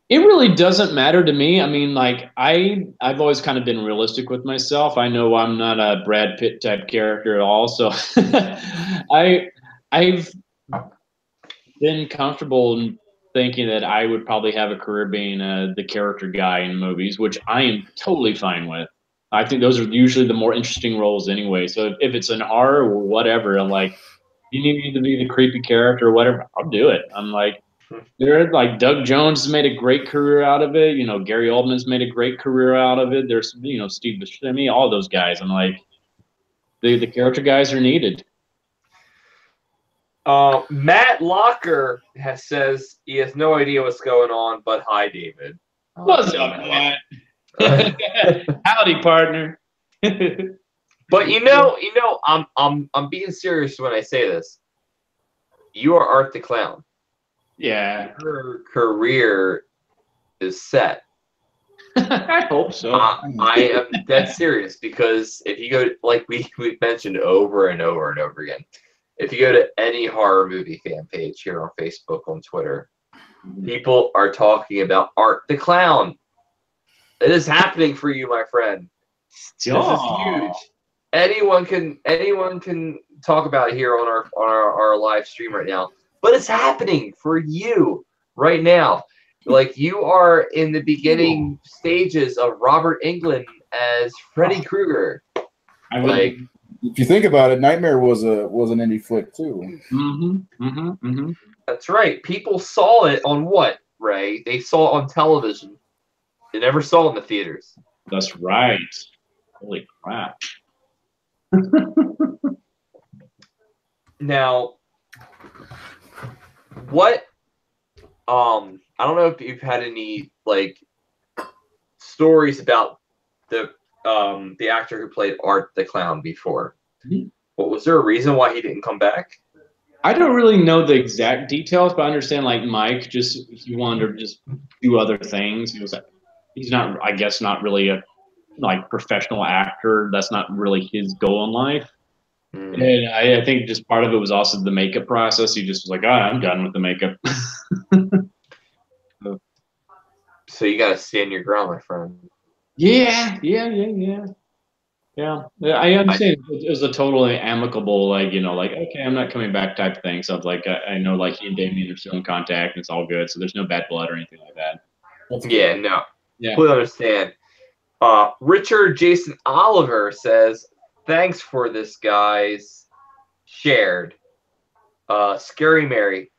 It really doesn't matter to me. I mean, like I've always kind of been realistic with myself. I know I'm not a Brad Pitt type character at all, so I've been comfortable in thinking that I would probably have a career being the character guy in movies, which I am totally fine with. I think those are usually the more interesting roles anyway. So if it's in horror or whatever, I'm like, you need to be the creepy character or whatever, I'll do it. I'm like, they're like Doug Jones has made a great career out of it. You know, Gary Oldman's made a great career out of it. There's, Steve Buscemi, all those guys. I'm like, the character guys are needed. Matt Locker says he has no idea what's going on, but hi, David. What's up, Matt? Howdy, partner. But I'm being serious when I say this. You are Art the Clown. Yeah. Her career is set. I hope so. I am dead serious, because if you go, like we've mentioned over and over and over again, if you go to any horror movie fan page here on Facebook, on Twitter, people are talking about Art the Clown. It is happening for you, my friend. This is huge. Anyone can talk about it here on our live stream right now. But it's happening for you right now. Like, you are in the beginning stages of Robert Englund as Freddy Krueger. Like, if you think about it, Nightmare was an indie flick too. That's right. People saw it on what, Ray? They saw it on television. They never saw it in the theaters. That's right. Holy crap. Now, what I don't know if you've had any like stories about the actor who played Art the Clown before. But was there a reason why he didn't come back? I don't really know the exact details, but I understand like Mike he wanted to just do other things. He's not, I guess, not really a like professional actor. That's not really his goal in life. And I think just part of it was also the makeup process. He just was like, I'm done with the makeup. So you got to stand your ground, my friend. Yeah. I understand. It was a totally amicable, like, okay, I'm not coming back type thing. So it's like, I know like he and Damien are still in contact and it's all good. So there's no bad blood or anything like that. Yeah, no. Yeah. Completely understand. Richard Jason Oliver says, thanks for this, guys. Shared. Scary Mary.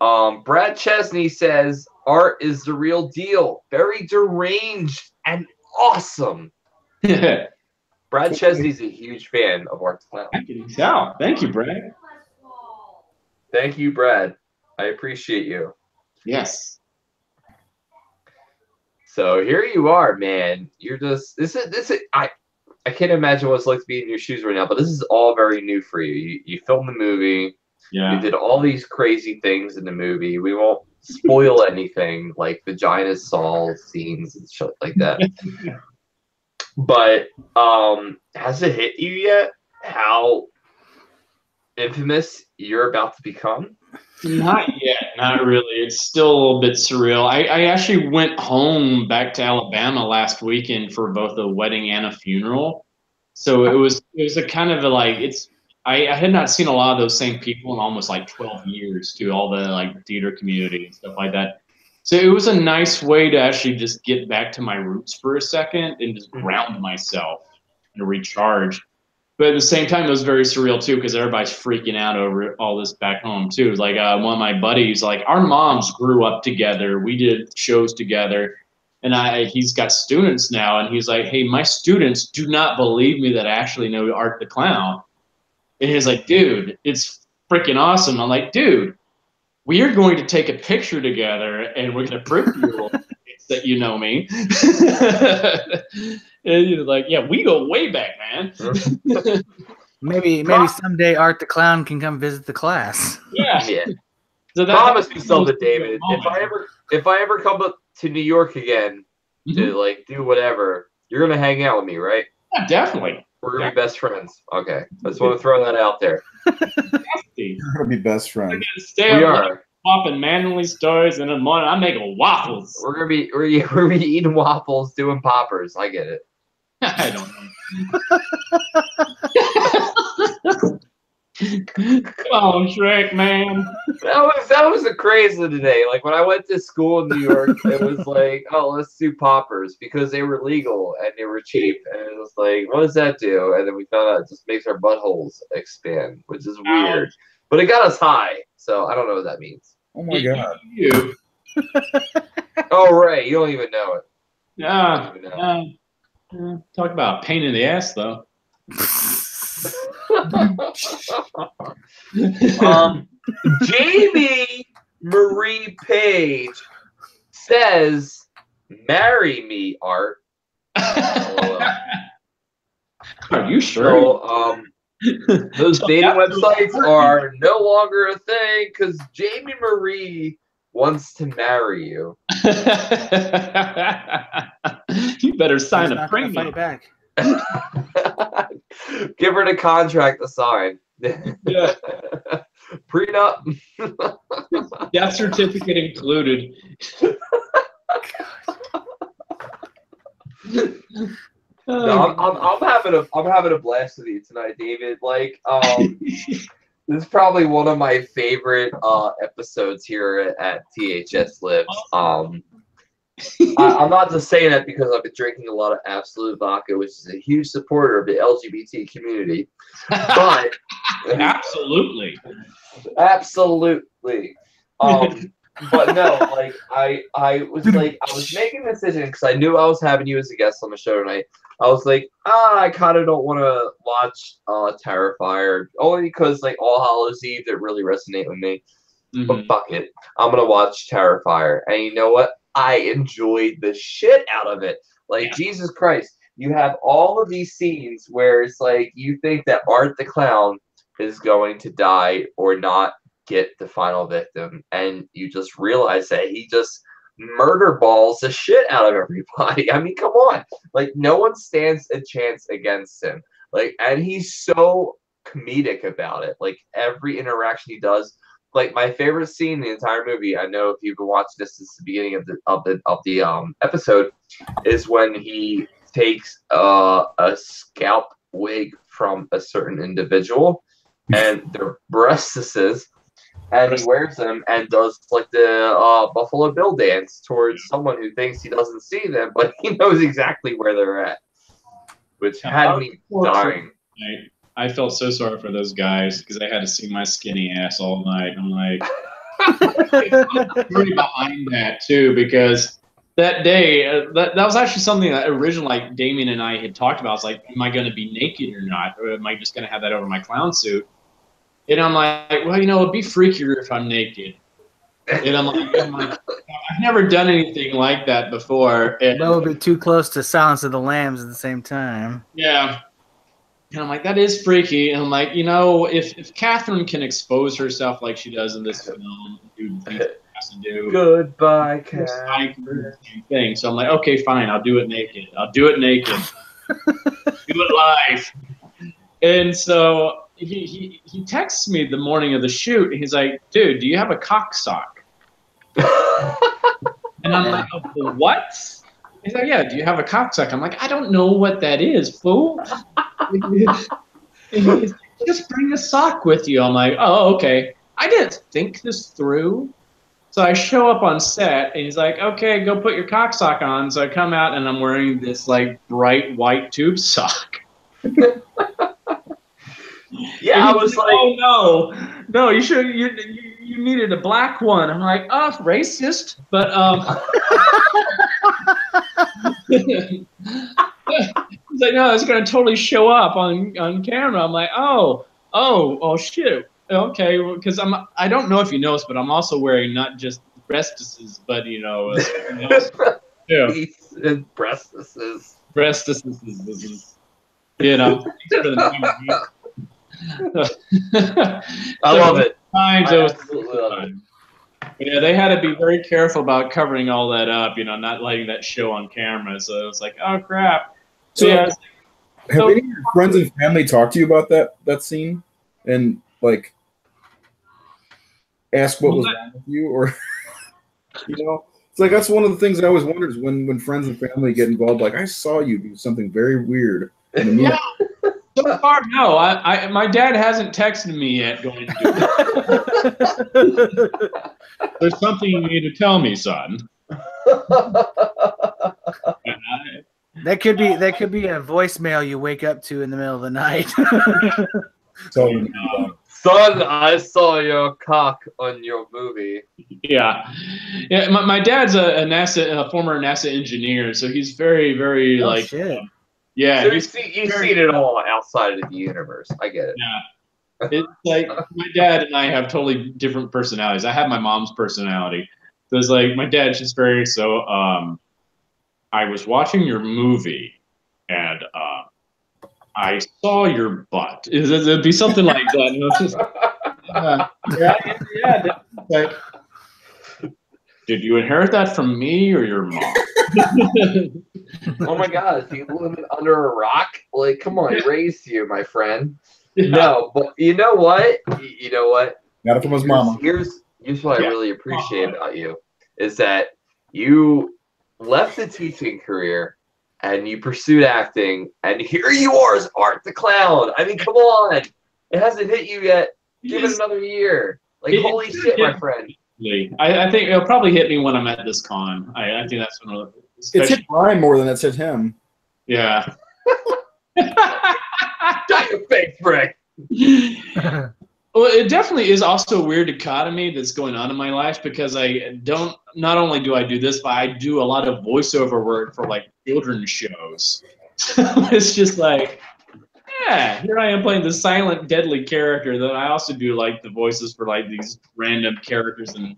Brad Chesney says, Art is the real deal. Very deranged and awesome. Brad Chesney's a huge fan of Art the Clown. I can tell. Thank you, Brad. Thank you, Brad. I appreciate you. Yes. So here you are, man. You're just I can't imagine what it's like to be in your shoes right now, but this is all very new for you. You filmed the movie. Yeah. You did all these crazy things in the movie. We won't spoil anything like vagina Saul scenes and shit like that. But has it hit you yet how infamous you're about to become? Not yet, not really. It's still a little bit surreal. I actually went home back to Alabama last weekend for both a wedding and a funeral. So it was a kind of a like I had not seen a lot of those same people in almost like 12 years to all the like theater community and stuff like that. So it was a nice way to actually just get back to my roots for a second and just ground myself and recharge. But at the same time, it was very surreal too because everybody's freaking out over all this back home too. Like one of my buddies, like our moms grew up together. We did shows together, and he's got students now, and he's like, "Hey, my students do not believe me that I actually know Art the Clown." And he's like, "Dude, it's freaking awesome." I'm like, "Dude, we are going to take a picture together, and we're going to prove to you that you know me." And you're like, "Yeah, we go way back, man." Maybe someday Art the Clown can come visit the class. Yeah. So Promise me something, David. If I ever come up to New York again to like do whatever, you're gonna hang out with me, right? Yeah, definitely. We're gonna be best friends. Okay, I just want to throw that out there. You're gonna be best friends. We are. Popping Manly stories in the morning. I'm making waffles. We're gonna be eating waffles, doing poppers. I get it. I don't know. Come on, Shrek, man. That was the craze of the day. Like when I went to school in New York, it was like, oh, let's do poppers because they were legal and they were cheap. And it was like, what does that do? And then we found out it just makes our buttholes expand, which is weird. But it got us high, so I don't know what that means. Oh my god. You. Oh, Ray, you don't even know it. Talk about a pain in the ass, though. Jamie Marie Page says, "Marry me, Art." Are you sure? So, those dating websites are no longer a thing because Jamie Marie wants to marry you. You better sign a premium. premium. Fight back. Give her the contract to sign. Yeah. Prenup. Death certificate included. No, I'm having a blast with you tonight, David. Like, this is probably one of my favorite episodes here at THS Lives. I'm not just saying that because I've been drinking a lot of Absolute Vodka, which is a huge supporter of the LGBT community. But absolutely. But no, like I was making a decision because I knew I was having you as a guest on the show tonight. I was like, I kind of don't want to watch Terrifier only because like All Hallows Eve didn't really resonate with me. But fuck it, I'm gonna watch Terrifier, and you know what? I enjoyed the shit out of it. Like Jesus Christ, you have all of these scenes where it's like you think that Art the Clown is going to die or not get the final victim, and you just realize that he just murder balls the shit out of everybody. I mean, come on, like no one stands a chance against him. Like, and he's so comedic about it. Like every interaction he does. Like my favorite scene in the entire movie, I know if you've been watching this since the beginning of the episode, is when he takes a scalp wig from a certain individual and their breastises, and he wears them and does like the Buffalo Bill dance towards someone who thinks he doesn't see them, but he knows exactly where they're at, which had me dying. I felt so sorry for those guys because I had to see my skinny ass all night. I'm like, pretty behind that too, because that day, that was actually something that originally, like Damien and I had talked about. I was like, am I going to be naked or not, or am I just going to have that over my clown suit? And I'm like, well, you know, it'd be freakier if I'm naked. And I'm like, I've never done anything like that before. And that would be too close to Silence of the Lambs at the same time. Yeah. And I'm like, that is freaky. And I'm like, you know, if Catherine can expose herself like she does in this film, has to do. Goodbye, I can do Catherine. the same thing. So I'm like, okay, fine, I'll do it naked. I'll do it naked. Do it live. And so he texts me the morning of the shoot. And he's like, dude, do you have a cock sock? And I'm like, oh, what? He's like, yeah, do you have a cock sock? I'm like, I don't know what that is, fool. And he's like, just bring a sock with you. I'm like, oh, okay. I didn't think this through. So I show up on set, and he's like, okay, go put your cock sock on. So I come out, and I'm wearing this, like, bright white tube sock. Yeah, I was like, oh no, you should you needed a black one. I'm like, oh, racist, but he's like, no, it's gonna totally show up on camera. I'm like, oh shit, okay, because I don't know if you noticed, but I'm also wearing not just breastises, but yeah, breastises. breastises, you know. I love it. Yeah, they had to be very careful about covering all that up, not letting that show on camera. So it was like, oh crap. So, yeah, have any of your friends and family talked to you about that scene and like ask what was wrong with you, or it's like that's one of the things I always wondered is when friends and family get involved. Like, I saw you do something very weird in the movie. Yeah. So far, no. My dad hasn't texted me yet going to do that. There's something you need to tell me, son. That could be a voicemail you wake up to in the middle of the night. So, son, I saw your cock on your movie. Yeah. My dad's a former NASA engineer, so he's very, very shit. Yeah. So you've seen it all outside of the universe. I get it. Yeah. It's like my dad and I have totally different personalities. I have my mom's personality. So it's like my dad's just very I was watching your movie and I saw your butt. It'd be something like that. Yeah. Like, did you inherit that from me or your mom? Oh my God, is he living under a rock? Like, come on, raised you, my friend. Yeah. No, but you know what? got it from his mama. Here's what I really appreciate about you is that you left the teaching career and you pursued acting, and here you are as Art the Clown. I mean, come on. It hasn't hit you yet. Give it another year. Like, holy shit, my friend. I think it'll probably hit me when I'm at this con. I think that's when It's hit Brian more than it's hit him. Yeah. Got your face, Brick. Well, it definitely is also a weird dichotomy that's going on in my life because not only do I do this, but I do a lot of voiceover work for like children's shows. It's just like, yeah, here I am playing the silent, deadly character. Then I also do like the voices for like these random characters in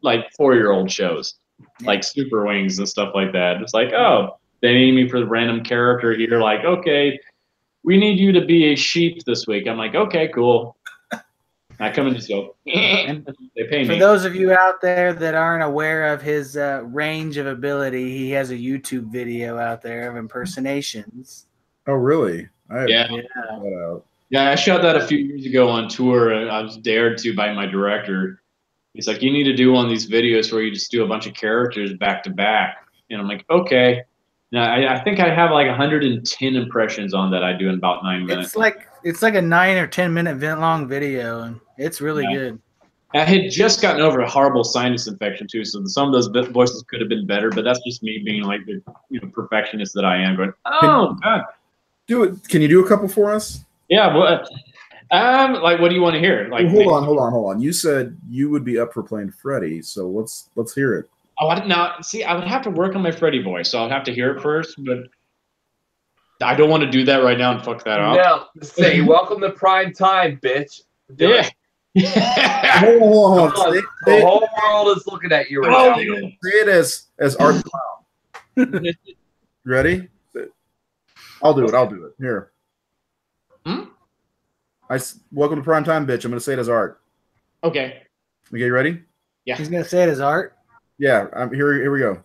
like 4-year-old shows, like Super Wings and stuff like that. It's like, oh, they need me for the random character here. Like, okay, we need you to be a sheep this week. I'm like, okay, cool. I come in and just go, and they pay me. For those of you out there that aren't aware of his range of ability, he has a YouTube video out there of impersonations. Oh, really? Yeah, I shot that a few years ago on tour. And I was dared to by my director. He's like, you need to do one of these videos where you just do a bunch of characters back to back. And I'm like, okay. Now, I think I have like 110 impressions on that I do in about 9 minutes. It's like a 9 or 10 minute long video, and it's really good. I had just gotten over a horrible sinus infection too, so some of those voices could have been better. But that's just me being like the perfectionist that I am. Going, oh God, do it. Can you do a couple for us? Yeah. Well, like, what do you want to hear? Like, well, hold on. You said you would be up for playing Freddy, so let's hear it. Oh, I would have to work on my Freddy voice, so I'll have to hear it first, but I don't want to do that right now and fuck that up. No, say welcome to prime time, bitch. Yeah. Hold on. The whole world is looking at you right now. Say it as Art the Clown. Ready? I'll do it. Here. Welcome to prime time, bitch. I'm going to say it as Art. Okay. Okay, ready? Yeah. He's gonna say it as art. Yeah, here we go.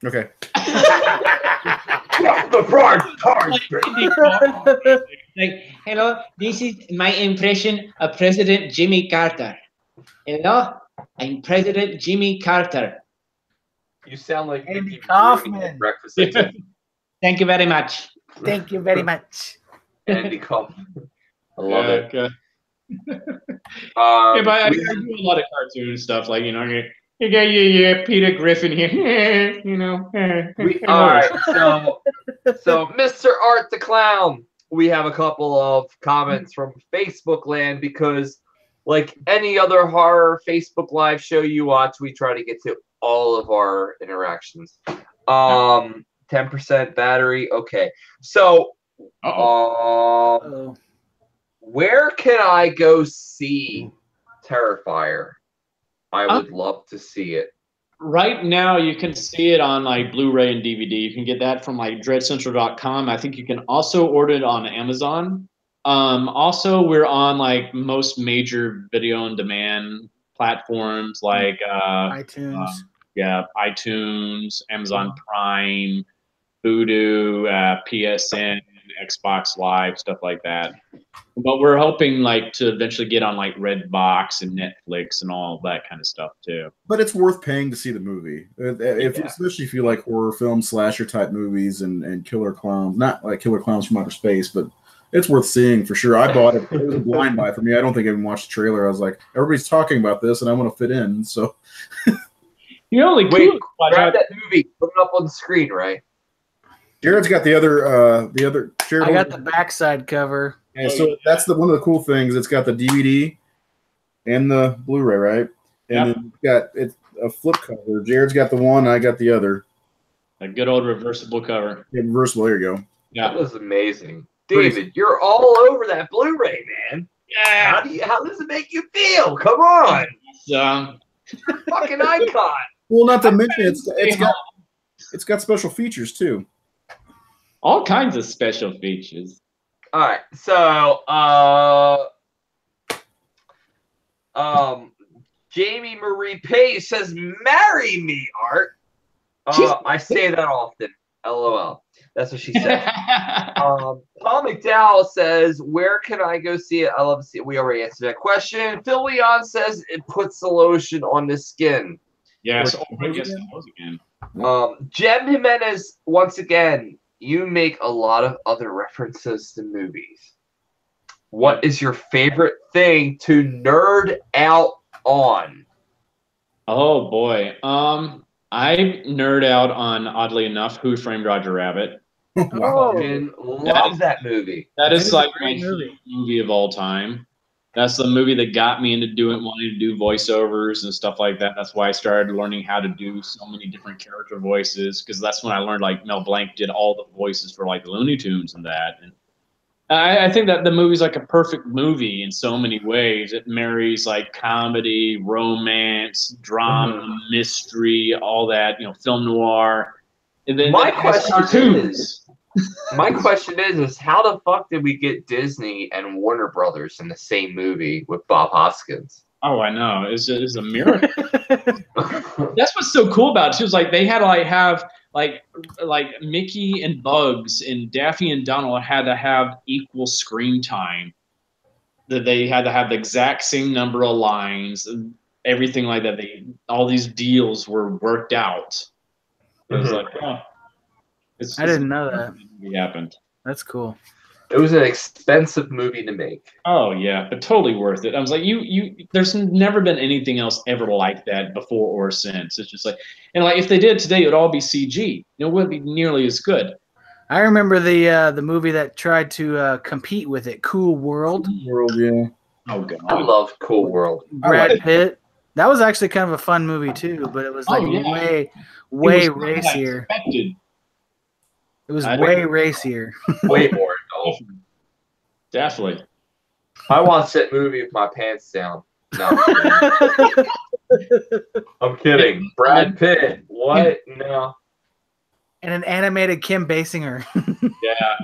Okay. The broad cards. Like, hello, this is my impression of President Jimmy Carter. Hello, I'm President Jimmy Carter. You sound like Andy Mickey Kaufman. Rooney at breakfast. at Tiffany's. Thank you very much. Thank you very much. Andy Kaufman. I love it. Okay. Um, Yeah, but I we- do a lot of cartoon stuff, like you got your Peter Griffin here, all right, so Mr. Art the Clown, we have a couple of comments from Facebook land because, like any other horror Facebook live show you watch, we try to get to all of our interactions. 10% battery. Okay, so Uh-oh. where can I go see Terrifier? I would love to see it. Right now, you can see it on like Blu-ray and DVD. You can get that from like dreadcentral.com. I think you can also order it on Amazon. Also, we're on like most major video on demand platforms like iTunes. iTunes, Amazon Prime, Vudu, PSN, Xbox Live, stuff like that. But we're hoping like to eventually get on like Redbox and Netflix and all that kind of stuff too. But it's worth paying to see the movie, especially if you like horror film, slasher type movies, and killer clowns. Not like killer clowns from outer space, but it's worth seeing for sure. I bought it. It was a blind buy for me. I don't think I even watched the trailer. I was like, everybody's talking about this, and I want to fit in. So, You only Wait, grab that movie, put it up on the screen, right? Jared's got the other. Jared, I got the backside cover. And so that's one of the cool things. It's got the DVD and the Blu-ray, right? And then it's a flip cover. Jared's got the one, I got the other. A good old reversible cover. Yeah, reversible. There you go. Yeah, That was amazing. David, you're all over that Blu-ray, man. yeah. How does it make you feel? Come on. Fucking icon. Well, not to mention it's got special features too. All kinds of special features. All right, so Jamie Marie Page says, "Marry me, Art." I say that often. LOL. That's what she said. Paul McDowell says, "Where can I go see it?" I love to see it. We already answered that question. Phil Leon says, "It puts the lotion on the skin." Yes. Again. Jem Jimenez, once again, you make a lot of other references to movies. What is your favorite thing to nerd out on? Oh boy. I nerd out on, oddly enough, Who Framed Roger Rabbit. Oh, Love that movie. That is like my great favorite movie. movie of all time. That's the movie that got me into wanting to do voiceovers and stuff like that. That's why I started learning how to do so many different character voices, because that's when I learned like Mel Blanc did all the voices for like the Looney Tunes and that. And I think that the movie's like a perfect movie in so many ways. It marries like comedy, romance, drama, mystery, all that, film noir. And then My it has question is how the fuck did we get Disney and Warner Brothers in the same movie with Bob Hoskins? Oh, I know. It's a miracle. That's what's so cool about it too. Is like they had to have Mickey and Bugs and Daffy and Donald had to have equal screen time. That they had to have the exact same number of lines and everything like that. All these deals were worked out. It was like, oh, I didn't know that. It happened. That's cool. It was an expensive movie to make. Oh yeah, but totally worth it. I was like, there's never been anything else ever like that before or since. It's just like, and like if they did today, it would all be CG. It wouldn't be nearly as good. I remember the movie that tried to compete with it, Cool World. World, yeah. Oh god, I love Cool World. Brad Pitt. That was actually kind of a fun movie too, but it was like way racier. It was way racier. Way more adult. Definitely. I watched that movie with my pants down. No. I'm kidding. Brad Pitt. What? No. And an animated Kim Basinger. Yeah.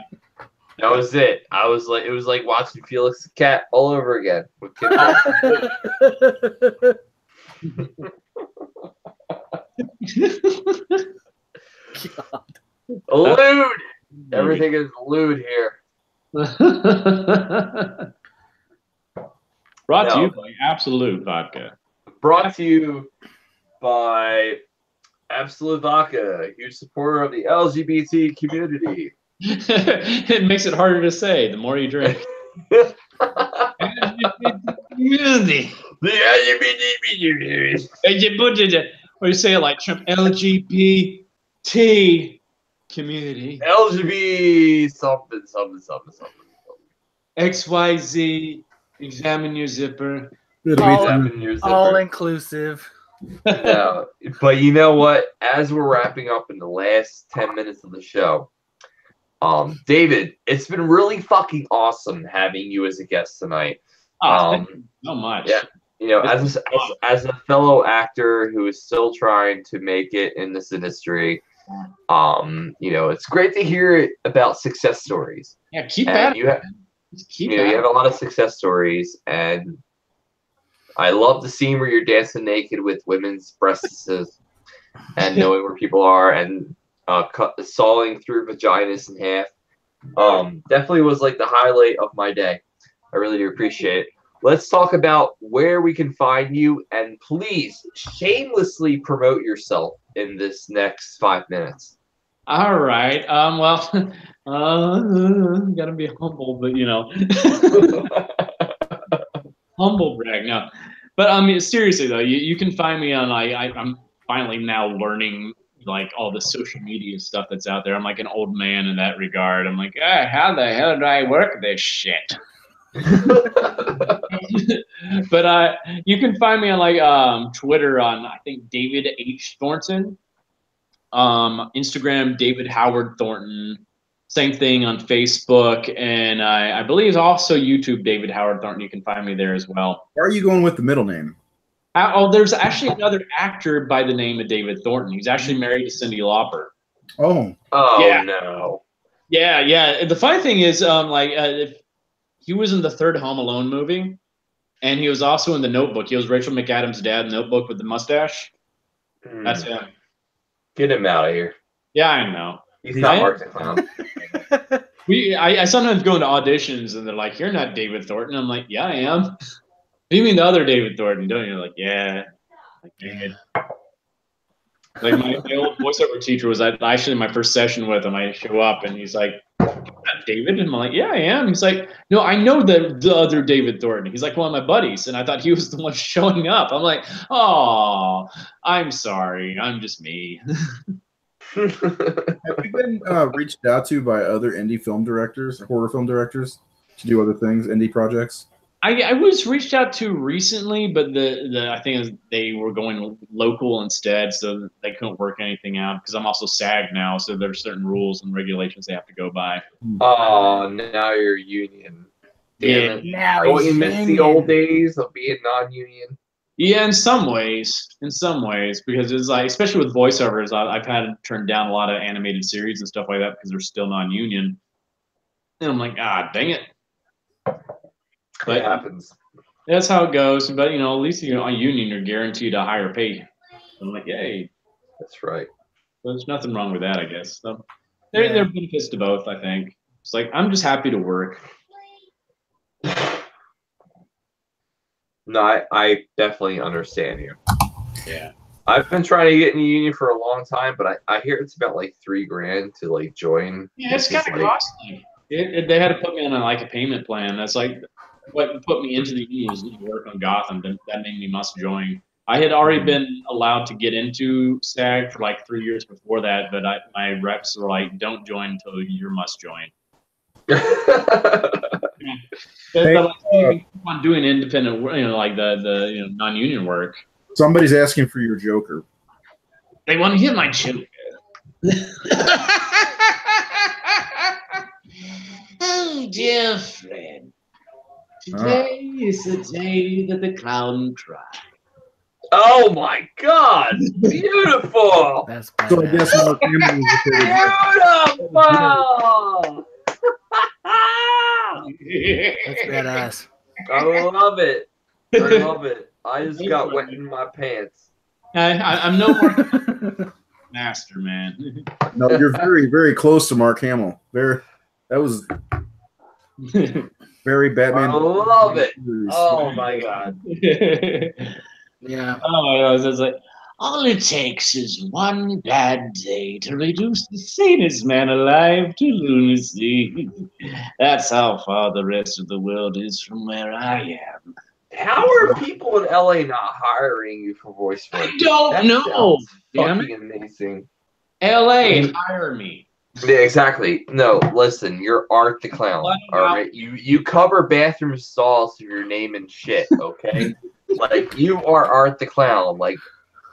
That was it. I was like, it was like watching Felix the Cat all over again with Kim. Lewd. Everything is lewd here. Brought to you by Absolute Vodka. Brought to you by Absolute Vodka, a huge supporter of the LGBT community. It makes it harder to say the more you drink. The Community. LGBT community. Or you say it like Trump, LGBT community. LGBT something. XYZ, examine your zipper. Examine your zipper. All inclusive. No, but you know what? As we're wrapping up in the last 10 minutes of the show, David, it's been really fucking awesome having you as a guest tonight. Thank you so much. Yeah, you know, as a fellow actor who is still trying to make it in this industry, you know, it's great to hear about success stories. Yeah, keep at it. You have a lot of success stories, and I love the scene where you're dancing naked with women's breasts and knowing where people are and sawing through vaginas in half. Definitely was like the highlight of my day. I really do appreciate it. Let's talk about where we can find you, and please shamelessly promote yourself in this next 5 minutes. All right. Well, gotta be humble, but you know, humble brag. No, but seriously though, you can find me on. I'm finally now learning like all the social media stuff that's out there. I'm like an old man in that regard. I'm like, how the hell do I work this shit? But you can find me on like Twitter on I think David H. Thornton. Instagram David Howard Thornton. Same thing on Facebook, and I believe also YouTube David Howard Thornton. You can find me there as well. Why are you going with the middle name? There's actually another actor by the name of David Thornton. He's actually married to Cyndi Lauper. Oh. Oh, no. Yeah. The funny thing is, he was in the third Home Alone movie, and he was also in The Notebook. He was Rachel McAdams' dad in The Notebook with the mustache. That's him. Get him out of here. Yeah, I know. He's not Mark the Clown. I sometimes go into auditions, and they're like, "You're not David Thornton." I'm like, "Yeah, I am." What do you mean the other David Thornton? Don't you? Like, yeah. Like, David. Like my old voiceover teacher was actually my first session with him. I show up, and he's like, David? And I'm like, yeah, I am. He's like, no, I know the other David Thornton. He's like one of my buddies, and I thought he was the one showing up. I'm like, oh, I'm sorry. I'm just me. Have you been reached out to by other indie film directors, horror film directors, to do other things, indie projects? I was reached out to recently, but I think they were going local instead, so they couldn't work anything out. Because I'm also SAG now, so there's certain rules and regulations they have to go by. Oh, now you're union. Yeah. Now you miss the old days of being non-union. Yeah, in some ways, because it's like, especially with voiceovers, I've had to turn down a lot of animated series and stuff like that because they're still non-union. And I'm like, dang it. But it happens. That's how it goes. But at least a union, you're guaranteed a higher pay. I'm like, yay. That's right. There's nothing wrong with that, I guess. So there are benefits to both, I think. It's like I'm just happy to work. No, I definitely understand you. Yeah. I've been trying to get in the union for a long time, but I hear it's about like $3,000 to like join. Yeah, it's kind of costly. They had to put me on a payment plan. That's like what put me into the union was work on Gotham. That made me must join. I had already been allowed to get into SAG for like 3 years before that, but my reps were like, "Don't join until you must join." You can keep on doing independent work, like the non-union work. Somebody's asking for your Joker. They want to hear my joke. Oh, dear friend. Today is the day that the clown cried. Oh my God! Beautiful. That's So I guess Mark Hamill was Beautiful. That's badass. I love it. I love it. I just got wet in my pants. I'm no more master, man. No, you're very, very close to Mark Hamill. That was very Batman. I love it. Oh my god. Yeah. Oh, I was just like, all it takes is one bad day to reduce the sanest man alive to lunacy. That's how far the rest of the world is from where I am. How are people in LA not hiring you for voice work? I don't That know. sounds Damn fucking amazing. LA, hire me. Yeah, exactly. No, listen, you're Art the Clown. All right, you cover bathroom stalls with your name and shit. Okay, like you are Art the Clown. Like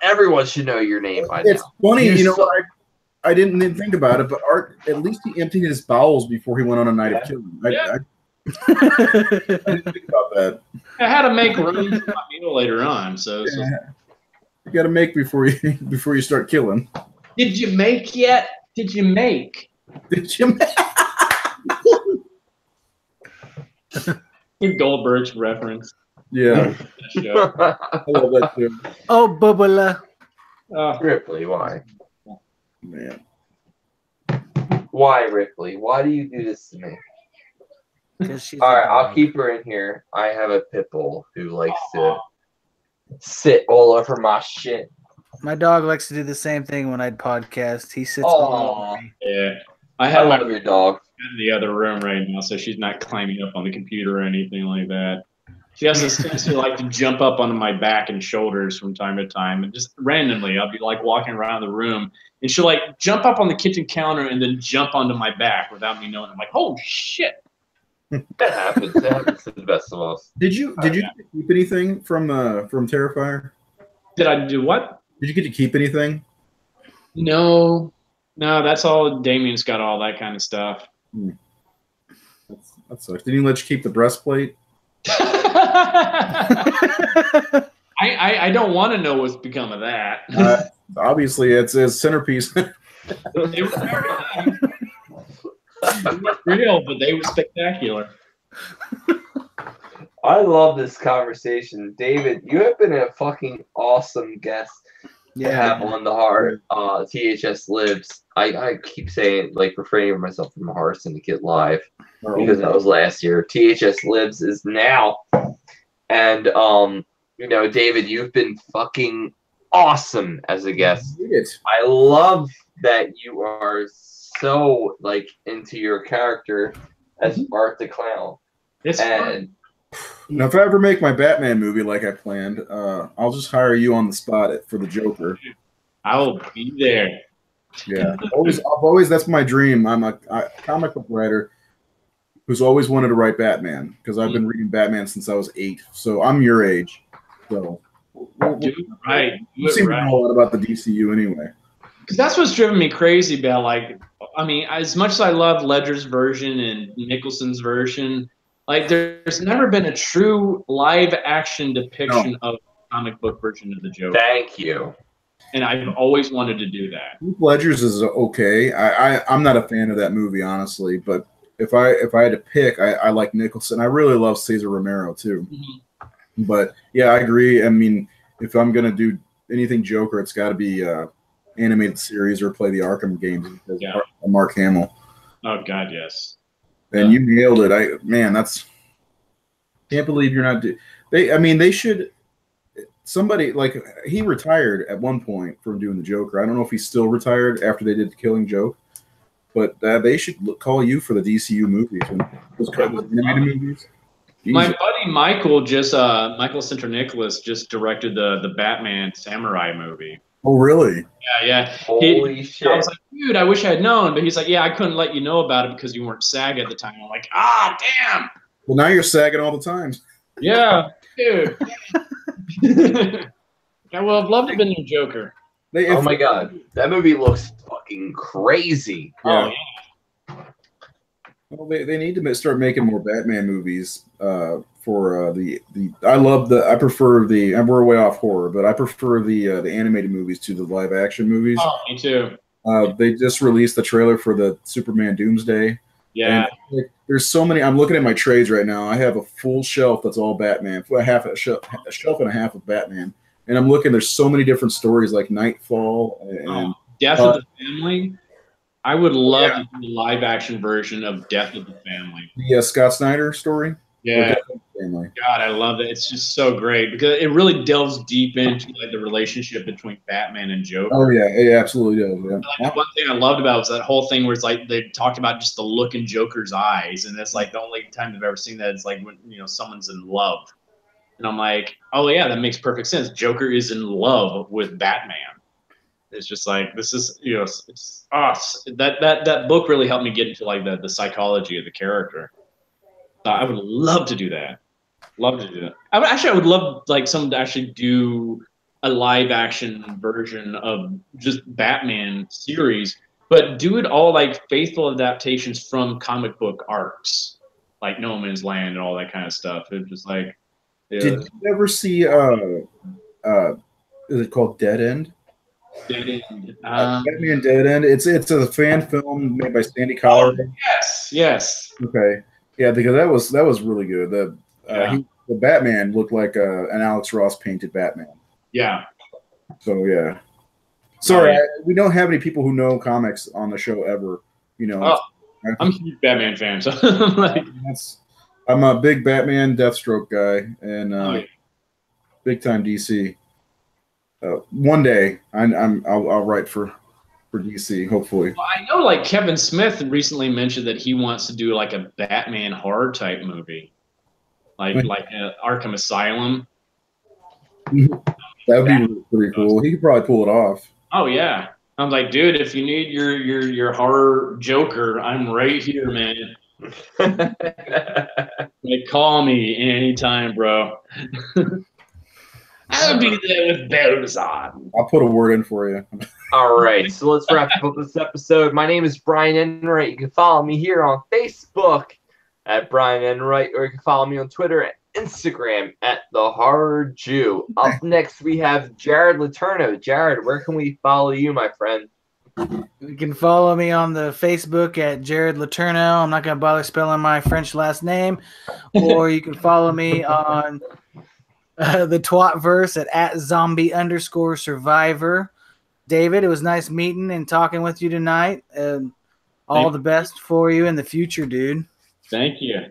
everyone should know your name by now. It's funny, you know. I didn't even think about it, but Art, at least he emptied his bowels before he went on a night of killing. I didn't think about that. I had to make room for my meal later on, so. Yeah. You got to make before you start killing. Did you make yet? Did you make? Did you make? Goldberg's reference. Yeah. I love that too. Oh, Bubba. Ripley, why? Man. Why, Ripley? Why do you do this to me? She's All right, I'll keep her in here. I have a pit bull who likes to sit all over my shit. My dog likes to do the same thing when I'd podcast. He sits all over me. Yeah. I have love your dog in the other room right now, so she's not climbing up on the computer or anything like that. She has this tendency like to jump up onto my back and shoulders from time to time, and just randomly I'll be like walking around the room, and she'll like jump up on the kitchen counter and then jump onto my back without me knowing. I'm like, oh shit! That happens. That happens to the best of us. Did you keep anything from Terrifier? Did I do what? Did you get to keep anything? No, that's all. Damien's got all that kind of stuff. That sucks. Didn't he let you keep the breastplate? I don't want to know what's become of that. Obviously, it's his centerpiece. They were real, but they were spectacular. I love this conversation. David, you have been a fucking awesome guest to have on the Heart. THS Lives. I keep saying, like, refraining myself from Heart Syndicate Live because that was last year. THS Lives is now. And, you know, David, you've been fucking awesome as a guest. I love that you are so, like, into your character as Art the Clown. It's fun. Now, if I ever make my Batman movie like I planned, I'll just hire you on the spot for the Joker. I will be there. Yeah, I've always that's my dream. I'm a comic book writer who's always wanted to write Batman because I've been reading Batman since I was 8. So I'm your age. So you seem to know a lot about the DCU anyway. Because that's what's driven me crazy about, like, I mean, as much as I love Ledger's version and Nicholson's version, like, there's never been a true live action depiction of a comic book version of the Joker. Thank you. And I've always wanted to do that. Ledger's is okay. I'm not a fan of that movie, honestly, but if I had to pick, I like Nicholson. I really love Cesar Romero too. Mm-hmm. But yeah, I agree. I mean, if I'm gonna do anything Joker, it's got to be animated series or play the Arkham games because Mark Hamill. Oh God, yes. And you nailed it. Can't believe you're not. They should. Somebody like he retired at one point from doing the Joker. I don't know if he's still retired after they did the Killing Joke, but they should call you for the DCU movies. Those animated movies. My buddy Michael Sinter-Nicholas just directed the Batman Samurai movie. Oh, really? Yeah. Holy shit. I was like, dude, I wish I had known. But he's like, yeah, I couldn't let you know about it because you weren't SAG at the time. I'm like, damn. Well, now you're sagging all the time. Yeah, dude. I would have loved to have been your Joker. Oh, my God. That movie looks fucking crazy. Yeah. Oh, yeah. Well, they need to start making more Batman movies for we're way off horror, but I prefer the animated movies to the live action movies. Oh, me too. They just released the trailer for the Superman Doomsday Yeah. And like, there's so many. I'm looking at my trades right now. I have a full shelf that's all Batman, a shelf and a half of Batman. And I'm looking. There's so many different stories like Nightfall and Death of the Family. I would love to do a live action version of Death of the Family. the Scott Snyder story. Yeah. Family. God, I love it. It's just so great because it really delves deep into like the relationship between Batman and Joker. Oh yeah, it absolutely does. Yeah. Like, one thing I loved about was that whole thing where it's like they talked about just the look in Joker's eyes, and it's like the only time I've ever seen that is like when someone's in love, and I'm like, oh yeah, that makes perfect sense. Joker is in love with Batman. It's just like this is it's us. That book really helped me get into like the psychology of the character. I would love to do that. Love to do that. I would love like someone to actually do a live action version of just Batman series, but do it all like faithful adaptations from comic book arcs, like No Man's Land and all that kind of stuff. It's just like. Yeah. Did you ever see? Is it called Dead End? Dead End. Batman Dead End. It's a fan film made by Sandy Collar. Oh, yes. Okay. Yeah, because that was really good. The Batman looked like an Alex Ross painted Batman. Yeah. So yeah. Sorry, we don't have any people who know comics on the show ever. I'm a huge Batman fan, so like, I'm a big Batman Deathstroke guy and big time DC. One day I'll write for DC, hopefully. Well, I know like Kevin Smith recently mentioned that he wants to do like a Batman horror type movie, like Arkham Asylum. That would be pretty cool. He could probably pull it off. Oh yeah, I'm like, dude, if you need your horror Joker, I'm right here, man. Like, call me anytime, bro. I'll be there with bells on. I'll put a word in for you. All right, so let's wrap up this episode. My name is Brian Enright. You can follow me here on Facebook at Brian Enright, or you can follow me on Twitter and Instagram at The Horror Jew. Up next, we have Jared Letourneau. Jared, where can we follow you, my friend? You can follow me on the Facebook at Jared Letourneau. I'm not going to bother spelling my French last name. Or you can follow me on the Twatverse at zombie_survivor. David, it was nice meeting and talking with you tonight. All the best for you in the future, dude. Thank you.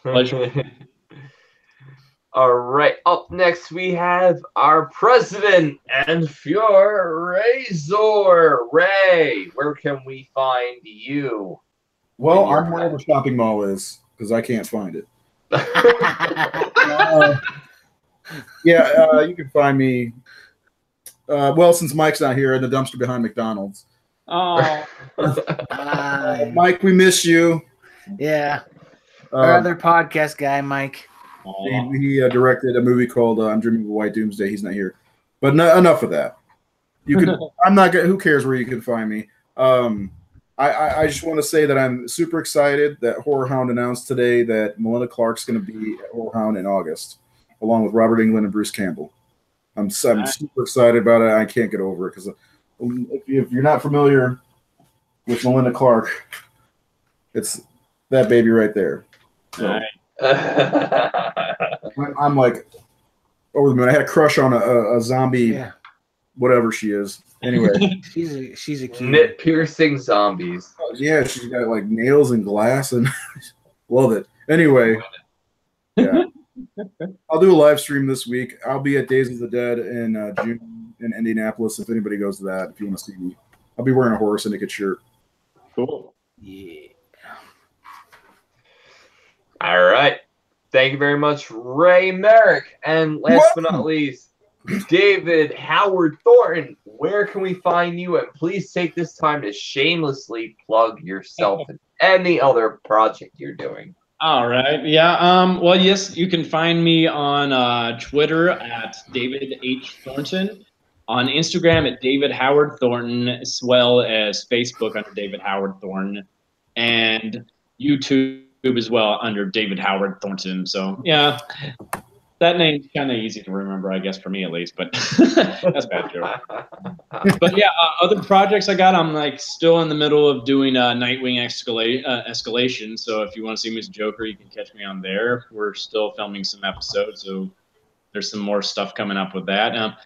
Pleasure. All right, up next we have our president and Fuhrer, Razor. Ray, where can we find you? Well, I'm where the shopping mall is because I can't find it. You can find me. Well, since Mike's not here, in the dumpster behind McDonald's. Oh, Mike, we miss you. Yeah, our other podcast guy, Mike. He directed a movie called I'm Dreaming of a White Doomsday. He's not here, but enough of that. You can. I'm not. Who cares where you can find me? I just want to say that I'm super excited that Horror Hound announced today that Melinda Clark's going to be at Horror Hound in August, along with Robert Englund and Bruce Campbell. I'm super excited about it. I can't get over it because if you're not familiar with Melinda Clark, it's that baby right there. So, I'm like over the moon. I had a crush on a zombie, whatever she is. Anyway, she's a cute knit piercing zombies. Yeah, she's got like nails and glass and love it. Anyway, yeah, I'll do a live stream this week. I'll be at Days of the Dead in June in Indianapolis. If anybody goes to that, if you want to see me, I'll be wearing a Horror Syndicate shirt. Cool. Yeah. All right. Thank you very much, Ray Merrick. And last but not least, David Howard Thornton. Where can we find you? And please take this time to shamelessly plug yourself and any other project you're doing. All right. Yeah. Well, yes, you can find me on Twitter at David H. Thornton, on Instagram at David Howard Thornton, as well as Facebook under David Howard Thornton, and YouTube as well under David Howard Thornton. So yeah, That name's kind of easy to remember, I guess, for me at least, but that's bad joke. But yeah, other projects I got, I'm like still in the middle of doing Nightwing Escalation. So if you want to see me as Joker, you can catch me on there. We're still filming some episodes, so there's some more stuff coming up with that.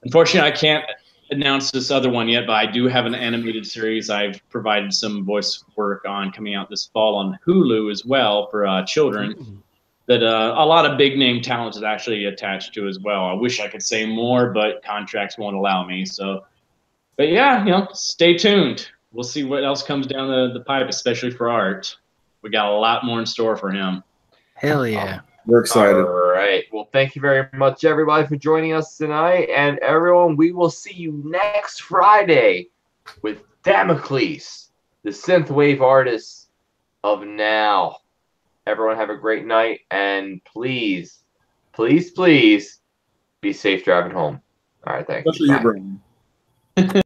Unfortunately, I can't announce this other one yet, but I do have an animated series I've provided some voice work on coming out this fall on Hulu as well for children. That a lot of big name talent is actually attached to as well. I wish I could say more, but contracts won't allow me. So, but yeah, you know, stay tuned. We'll see what else comes down the pipe, especially for Art. We got a lot more in store for him. Hell yeah. We're excited. All right. Well, thank you very much, everybody, for joining us tonight. And everyone, we will see you next Friday with Damocles, the synthwave artist of now. Everyone have a great night. And please, please, please be safe driving home. All right. Thanks. Especially your brain.